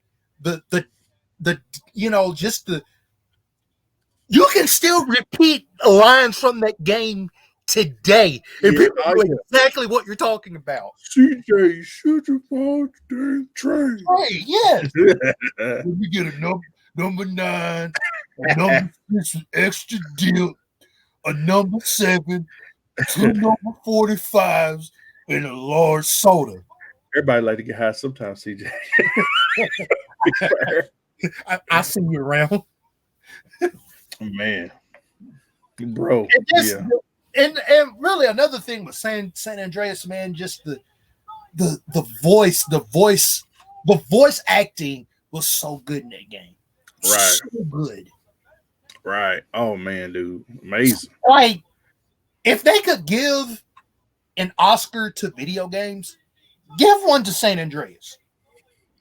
you can still repeat lines from that game today, and people know exactly what you're talking about. CJ, should you fall the train? Hey, yes. We get a number 9, a number 6 extra dip, a number 7, 2 number 45s, and a large soda. Everybody like to get high sometimes, CJ. I see you around. Man, bro. And really another thing with San Andreas, man, just the voice acting was so good in that game. Right. So good. Right. Oh man, dude. Amazing. If they could give an Oscar to video games, give one to San Andreas.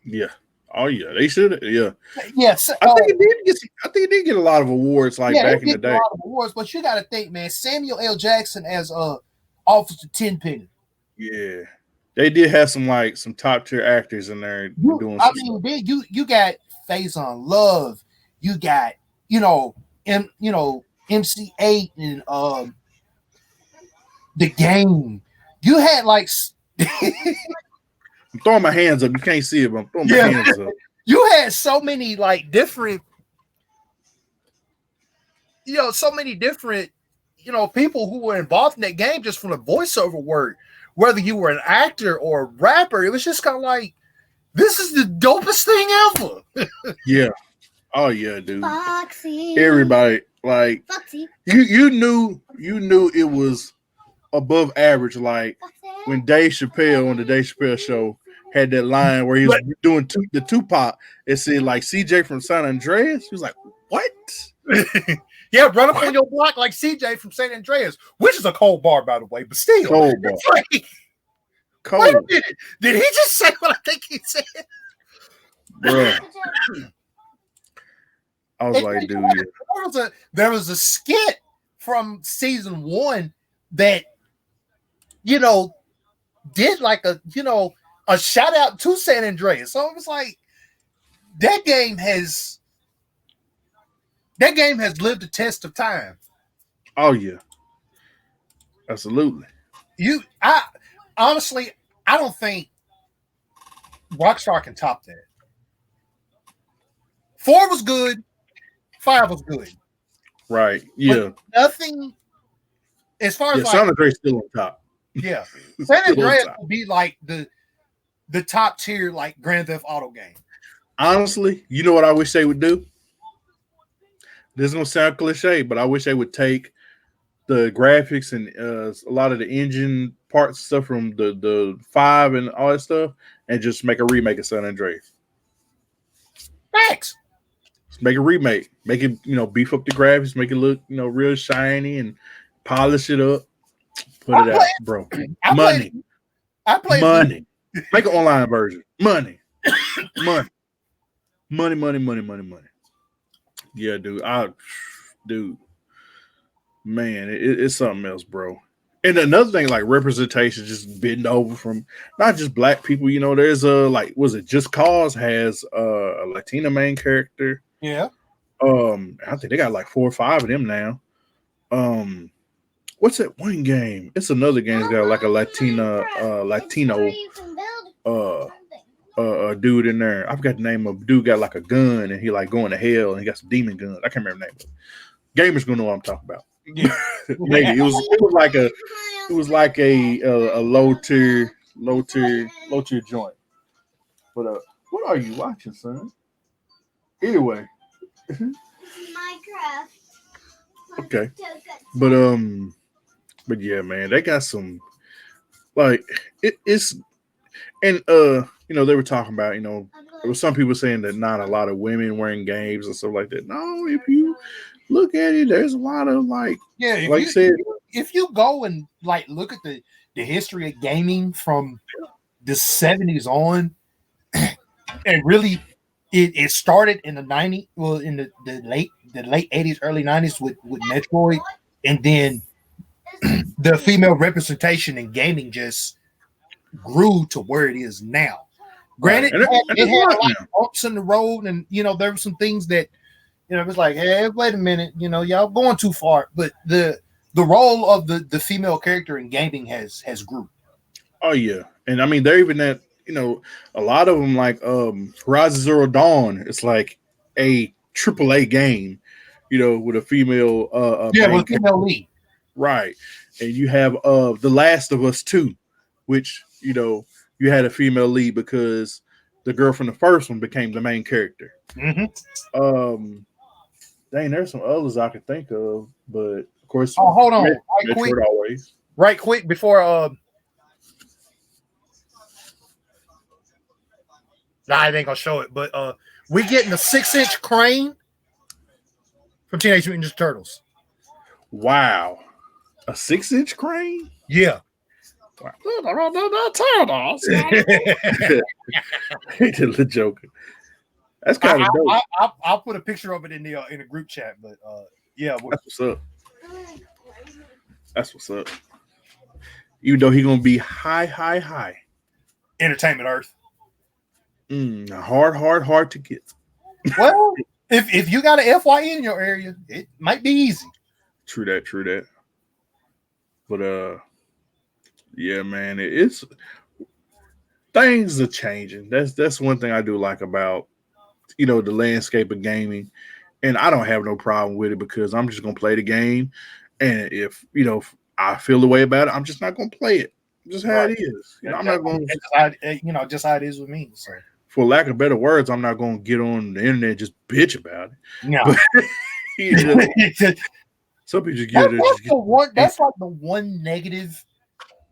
Yeah. Oh yeah, they should. Yeah. Yes. I think it did get a lot of awards back in the day. A lot of awards, but you got to think, man. Samuel L. Jackson as Officer Tenpenny. Yeah. They did have some top tier actors in there doing some stuff. Then you got Faison Love, you got MC8 and the game. You had like I'm throwing my hands up. You can't see it, but I'm throwing my hands up. You had so many like different, so many different, people who were involved in that game just from the voiceover work. Whether you were an actor or a rapper, it was just kind of like, this is the dopest thing ever. Yeah. Oh yeah, dude. Foxy. Everybody like Foxy. you knew it was above average. Like when Dave Chappelle on the Dave Chappelle show had that line where he was doing the Tupac, it said like CJ from San Andreas. He was like, what? Yeah, run up on your block like CJ from San Andreas, which is a cold bar, by the way, but still. Cold bar. Cold. Wait a minute. Did he just say what I think he said? Bro. I was like, dude. There was a skit from season 1 that, did like a shout out to San Andreas. So it was like, that game has lived the test of time. Oh yeah, absolutely. Honestly, I don't think Rockstar can top that. 4 was good, 5 was good. Right. Yeah. But nothing as far as San Andreas still on top. Yeah, San Andreas would be like the top tier like Grand Theft Auto game. Honestly, you know what I wish they would do? This is gonna sound cliche, but I wish they would take the graphics and a lot of the engine parts stuff from the 5 and all that stuff, and just make a remake of San Andreas. Thanks. Make a remake. Make it beef up the graphics, make it look real shiny, and polish it up. Put it out, bro. Money. I play money. Make an online version. Money. Money. Yeah, dude. Man, it's something else, bro. And another thing, like representation, just bending over from not just black people. There's was it Just Cause has a Latina main character. Yeah. I think they got like 4 or 5 of them now. What's that one game? It's another game that's got like a Latino dude in there. I forgot the name of dude. Got like a gun and he like going to hell and he got some demon guns. I can't remember the name of it. Gamers gonna know what I'm talking about. Yeah. Maybe it was like a low tier joint. But what are you watching, son? Anyway. Minecraft. Okay. But yeah, man, they got some like it's and they were talking about, there was some people saying that not a lot of women wearing games and stuff like that. No, if you look at it, there's a lot of if you go and like look at the history of gaming from the 70s on, and really it started in the 90s, well, in the late 80s, early 90s with Metroid, and then the female representation in gaming just grew to where it is now. Granted, it had like bumps in the road, and there were some things that it was like, hey, wait a minute, y'all going too far. But the role of the female character in gaming has grew. Oh yeah, and I mean they're even at a lot of them like Horizon Zero Dawn. It's like a AAA game, with a female with female lead, right? And you have The Last of Us 2, which you had a female lead because the girl from the first one became the main character. Mm-hmm. Dang, there's some others I could think of, but of course. Oh, hold on, right quick before I ain't gonna show it, but we getting a 6-inch crane from Teenage Mutant Ninja Turtles. Wow, a 6-inch crane? Yeah. Turtles. The joke. That's kind of dope. I'll put a picture of it in the group chat, but yeah, that's what's up. That's what's up. Even though he's gonna be high. Entertainment Earth. Hard to get. Well, if you got an FYE in your area, it might be easy. True that. But yeah, man, it's things are changing. That's one thing I do like about the landscape of gaming, and I don't have no problem with it because I'm just gonna play the game, and if I feel the way about it, I'm just not gonna play it. Just how it is. I'm not going. Just how it is with me. So. For lack of better words, I'm not going to get on the internet and just bitch about it. No. Some people just get it. That's like the one negative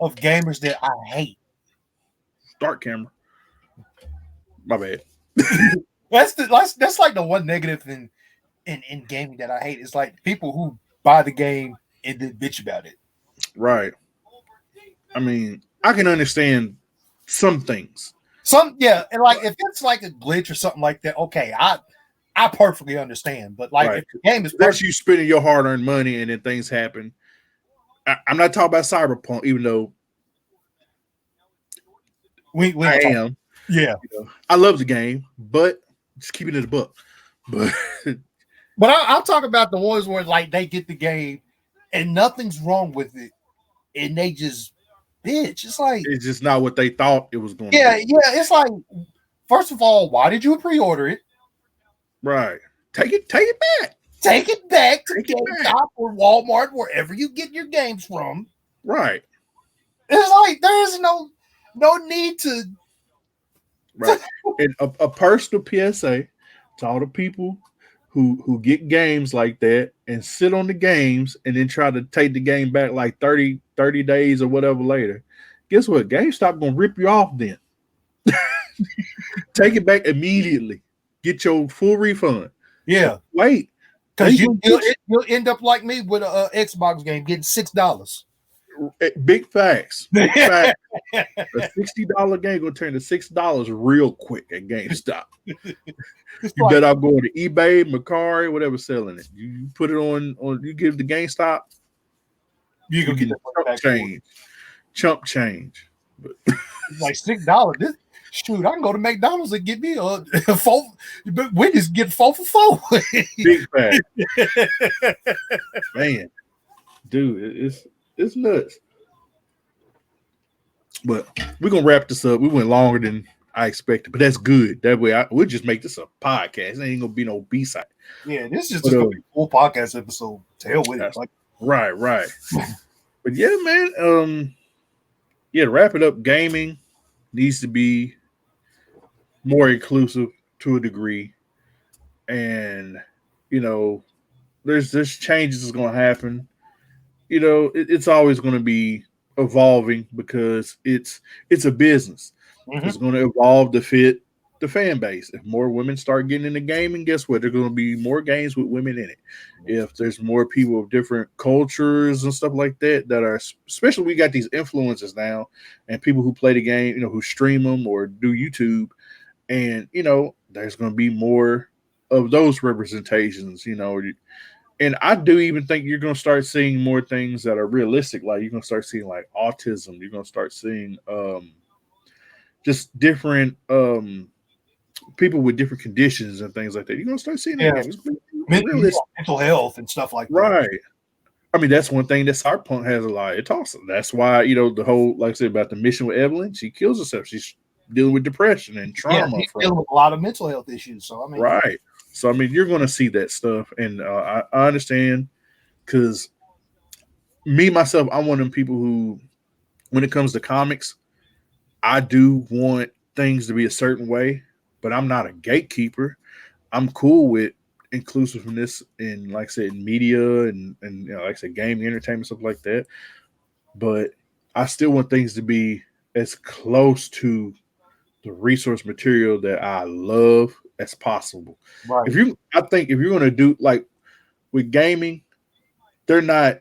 of gamers that I hate. Dark camera. My bad. That's like the one negative in gaming that I hate. It's like people who buy the game and then bitch about it. Right. I mean, I can understand some things. And like if it's like a glitch or something like that, okay, I perfectly understand. But like if the game is that's you spending your hard-earned money and then things happen. I'm not talking about Cyberpunk, even though we I am. Yeah. I love the game, but just keep it in the book. But I'll talk about the ones where like they get the game and nothing's wrong with it, and they just bitch. It's like it's just not what they thought it was going to be. Yeah, it's like, first of all, why did you pre-order it? Right. Take it back. Take it back to GameStop or Walmart, wherever you get your games from. Right. It's like there is no need to. Right. And a personal PSA to all the people who get games like that and sit on the games and then try to take the game back like 30 days or whatever later. Guess what? GameStop gonna rip you off then. Take it back immediately. Get your full refund. Yeah. Wait. Because you'll end up like me with an Xbox game getting $6. Big facts. Big facts. A $60 game gonna turn to $6 real quick at GameStop. You bet I'm going to eBay, Mercari, whatever selling it. You put it on you give the GameStop, you can get chump change. But like $6. Shoot, I can go to McDonald's and get me a four. But we just get 4 for 4. Big fact. Man, dude, it's nuts. But we're gonna wrap this up. We went longer than I expected, but that's good. That way we'll just make this a podcast. It ain't gonna be no B-side. Yeah, this is just gonna be a full podcast episode. To hell with it. Like, right. But yeah, man. To wrap it up, gaming needs to be more inclusive to a degree. And there's changes that's gonna happen. It's always gonna be evolving because it's a business. Mm-hmm. It's going to evolve to fit the fan base. If more women start getting into gaming, guess what? There's going to be more games with women in it. If there's more people of different cultures and stuff like that are, especially we got these influencers now and people who play the game, who stream them or do YouTube, and there's going to be more of those representations, And I do even think you're going to start seeing more things that are realistic. Like you're going to start seeing like autism. You're going to start seeing just different people with different conditions and things like that. You're going to start seeing mental health and stuff like that. Right. I mean, that's one thing that Cyberpunk has a lot. It talks. That's why, the whole, like I said, about the mission with Evelyn, she kills herself. She's dealing with depression and trauma. Yeah, she's dealing with a lot of mental health issues. So, I mean. Right. So, I mean, you're going to see that stuff. And I understand because myself, I'm one of them people who, when it comes to comics, I do want things to be a certain way, but I'm not a gatekeeper. I'm cool with inclusiveness in, like I said, media and like I said, gaming, entertainment, stuff like that. But I still want things to be as close to the resource material that I love as possible. Right. I think if you're going to do like with gaming, they're not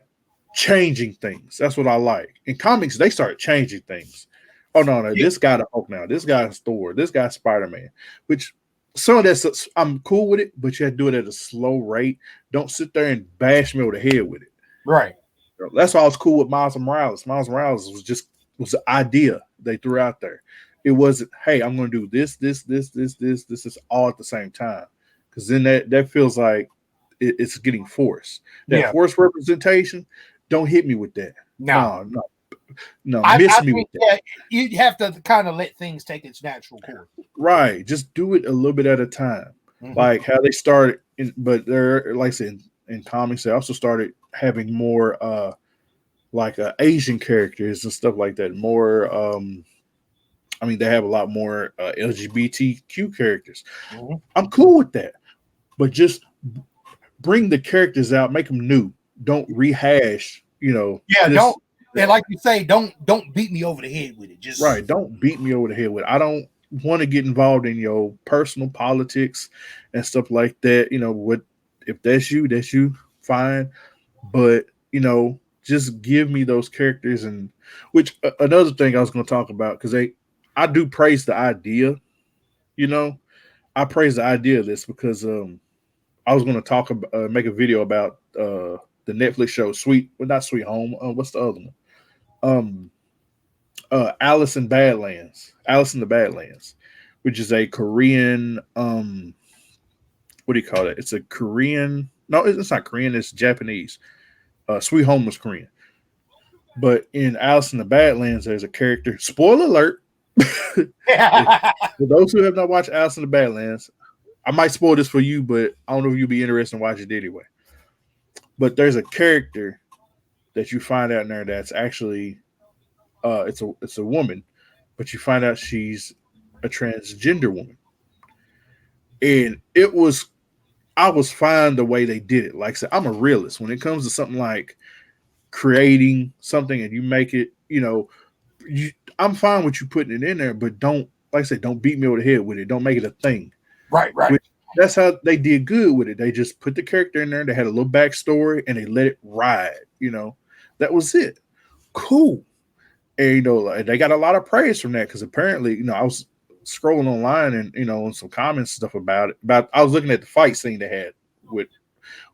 changing things. That's what I like. In comics, they start changing things. Oh no, this guy the Hulk now. This guy's Thor. This guy's Spider-Man. Which some of that's I'm cool with it, but you have to do it at a slow rate. Don't sit there and bash me over the head with it. Right. That's why I was cool with Miles Morales. Miles Morales was an idea they threw out there. It wasn't, hey, I'm going to do this is all at the same time. Because then that feels like it's getting forced. That forced representation, don't hit me with that. No, miss me with that. Yeah, you have to kind of let things take its natural course. Right. Just do it a little bit at a time. Like how they started, but they're, like I said, in comics, they also started having more Asian characters and stuff like that. More, they have a lot more LGBTQ characters. I'm cool with that, but just bring the characters out, make them new. Don't rehash, don't. And like you say, don't beat me over the head with it. Just right. Don't beat me over the head with it. I don't want to get involved in your personal politics and stuff like that. What if that's you, fine. But just give me those characters. And which another thing I was going to talk about, because I do praise the idea. I praise the idea of this because I was going to make a video about the Netflix show not Sweet Home. What's the other one? Alice in the Badlands, which is a Korean. What do you call it? It's a Korean. No, it's not Korean. It's Japanese. Sweet Home was Korean, but in Alice in the Badlands, there's a character. Spoiler alert! For those who have not watched Alice in the Badlands, I might spoil this for you, but I don't know if you'll be interested in watching it anyway. But there's a character that you find out in there that's actually it's a woman, but you find out she's a transgender woman. And I was fine the way they did it. Like I said, I'm a realist. When it comes to something like creating something and you make it, I'm fine with you putting it in there, but don't beat me over the head with it. Don't make it a thing. Right. That's how they did good with it. They just put the character in there. They had a little backstory and they let it ride. That was it. Cool. And they got a lot of praise from that because apparently, I was scrolling online and on some comments stuff about it. I was looking at the fight scene they had with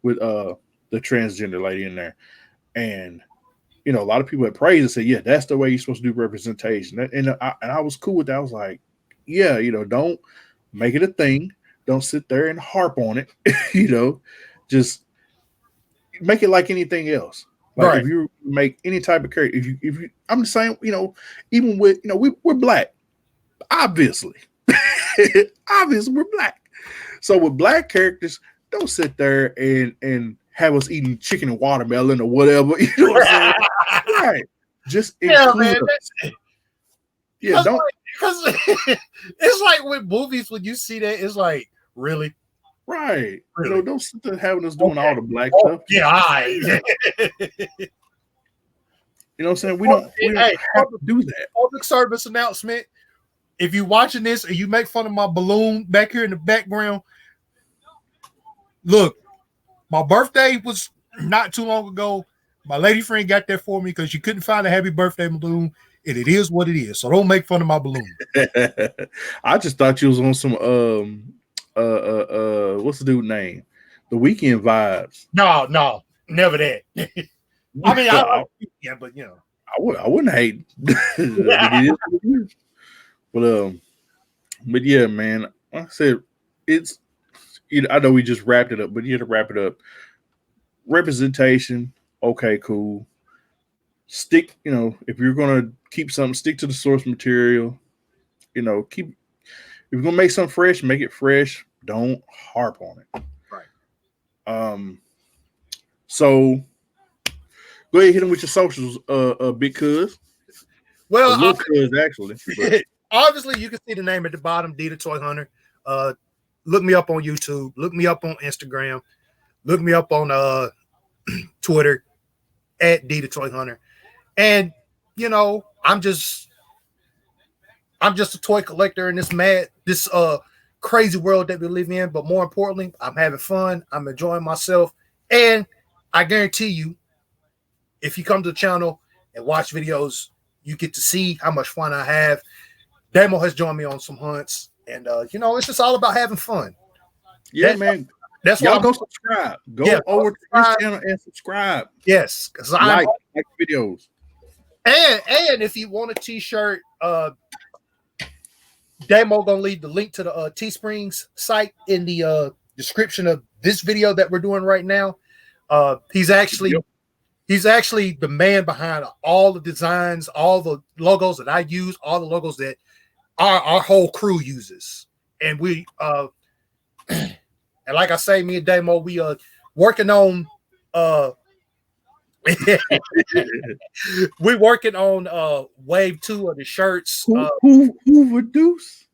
the transgender lady in there, and a lot of people had praised and said, yeah, that's the way you're supposed to do representation. And I was cool with that. I was like, yeah, don't make it a thing. Don't sit there and harp on it. Just make it like anything else. Like right. If you make any type of character, if you, I'm the same. Even with we're black, obviously, we're black. So with black characters, don't sit there and have us eating chicken and watermelon or whatever. You know what I'm saying? Right. Just include us. Yeah, don't. Because it's like with movies, when you see that, it's like, really? Right. Really? Don't sit there having us doing all the black stuff. Yeah, You know what I'm saying? We don't have to do that. Public service announcement. If you're watching this and you make fun of my balloon back here in the background, look, my birthday was not too long ago. My lady friend got that for me because she couldn't find a happy birthday balloon, and it is what it is. So don't make fun of my balloon. I just thought you was on some what's the dude name? The Weekend vibes. No, never that. I mean, but I wouldn't hate. But yeah, man. Like I said, it's I know we just wrapped it up, but you have to wrap it up. Representation, okay, cool. Stick, if you're gonna keep something, stick to the source material. If you're gonna make something fresh, make it fresh. Don't harp on it. Right. So go ahead, hit them with your socials, big cuz. Well, little cuz actually. Obviously, you can see the name at the bottom, Dee the Toy Hunter. Look me up on YouTube. Look me up on Instagram. Look me up on Twitter at Dee the Toy Hunter. And I'm just a toy collector in this crazy world that we live in. But more importantly, I'm having fun. I'm enjoying myself. And I guarantee you, if you come to the channel and watch videos, you get to see how much fun I have. Damo has joined me on some hunts, and it's just all about having fun. Yeah, man. That's why y'all go subscribe. Go over to this channel and subscribe. Yes, because I like videos. And if you want a t-shirt, Damo gonna leave the link to the Teesprings site in the description of this video that we're doing right now. He's actually the man behind all the designs, all the logos that I use, all the logos that our whole crew uses. And we and like I say, me and Damo, we are working on we're working on wave 2 of the shirts. Who reduce?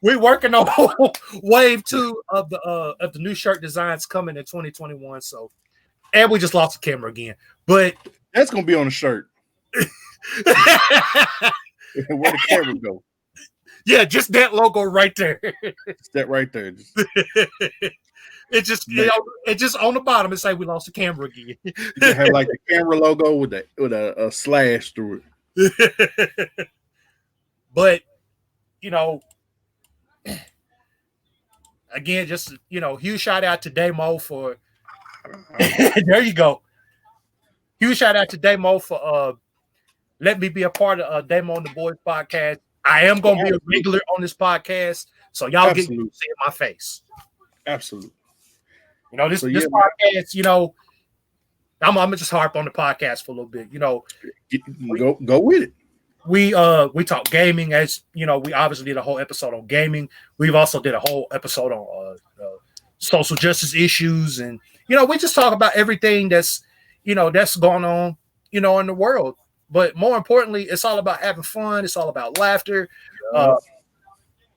We're working on wave 2 of the new shirt designs coming in 2021. So, and we just lost the camera again, but that's gonna be on the shirt. Where the camera go? Yeah, just that logo right there. Just that right there. It just it just on the bottom. It say we lost the camera again. You can have like the camera logo with a slash through it. But again, just huge shout out to Damo for. There you go. Huge shout out to Damo for let me be a part of Damo and the Boyz podcast. I am gonna be a regular on this podcast, so y'all get to see my face. Absolutely. This podcast, I'm gonna just harp on the podcast for a little bit. Go with it. We talk gaming, as we obviously did a whole episode on gaming. We've also did a whole episode on social justice issues, and we just talk about everything that's that's going on in the world. But more importantly, it's all about having fun. It's all about laughter.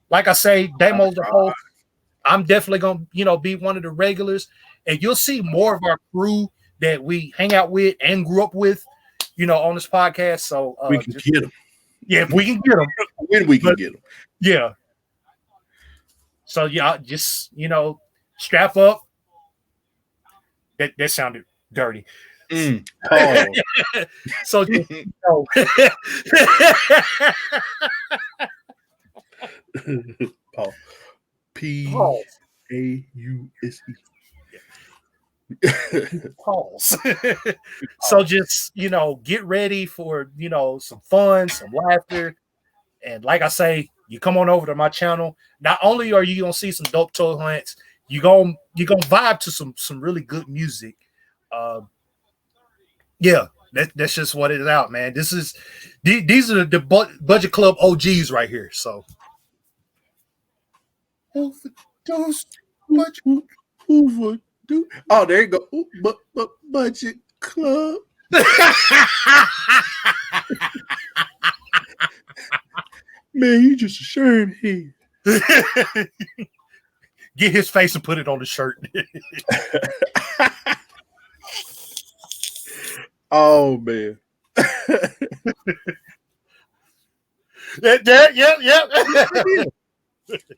Like I say, Damo's the host. I'm definitely gonna be one of the regulars, and you'll see more of our crew that we hang out with and grew up with, on this podcast. So we can get them. Yeah, if we can get them. When we can get them. Yeah. So just strap up. That sounded dirty. So Paul. P-A-U-S-E. Pause. So just get ready for some fun, some laughter, and like I say, you come on over to my channel. Not only are you gonna see some dope toy hunts, you're gonna vibe to some really good music. Yeah, that's just what it is out, man. These are the Budget Club OGs right here. So overdose, overdose. Oh, there you go. Budget Club. Man, you just a sherm here. Get his face and put it on the shirt. Oh man. Yep.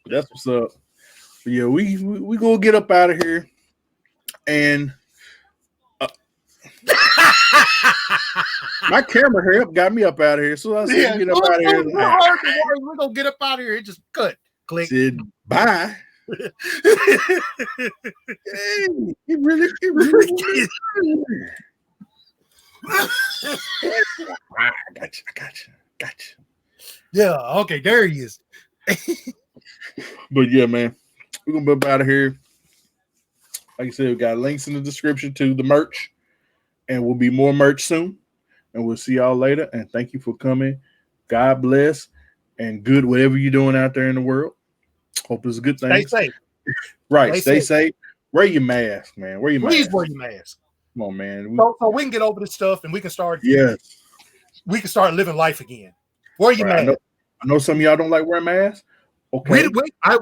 That's what's up. But yeah, we gonna get up out of here, and my camera here got me up out of here. So I said, get up out of here. We're gonna get up out of here. It just cut. Click. Said bye. Hey, it really. I got you. Yeah, okay, there he is. But yeah, man, we're gonna be up out of here. Like I said, we got links in the description to the merch, and we'll be more merch soon. And we'll see y'all later. And thank you for coming. God bless and good whatever you're doing out there in the world. Hope it's a good thing. Stay safe. Right, stay safe. Wear your mask, man. Please wear your mask. Come on, man. So we can get over this stuff and we can start. Yes. We can start living life again. Wear your mask. I know some of y'all don't like wearing masks. Okay.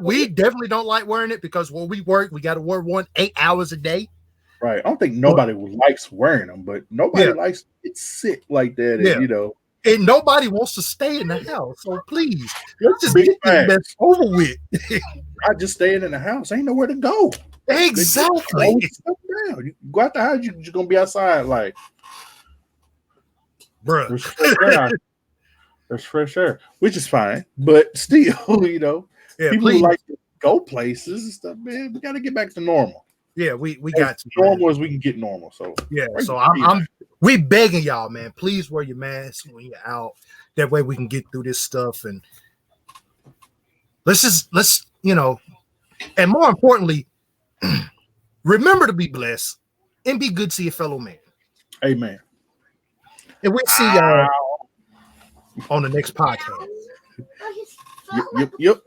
We definitely don't like wearing it because when we work, we got to wear one 8 hours a day. Right. I don't think nobody likes wearing them, but nobody likes to get sick like that. And, and nobody wants to stay in the house. So please, let's just get this mess over with. I just staying in the house. Ain't nowhere to go. Exactly. You go out the house, you're gonna be outside like, bruh. There's fresh air, which is fine, but still, people who like to go places and stuff, man, we got to get back to normal. Yeah, we got to normal as we can get normal. So yeah, so we begging y'all, man, please wear your mask when you're out. That way we can get through this stuff, and let's and more importantly, remember to be blessed and be good to your fellow man. Amen. And we'll see y'all on the next podcast. Yep.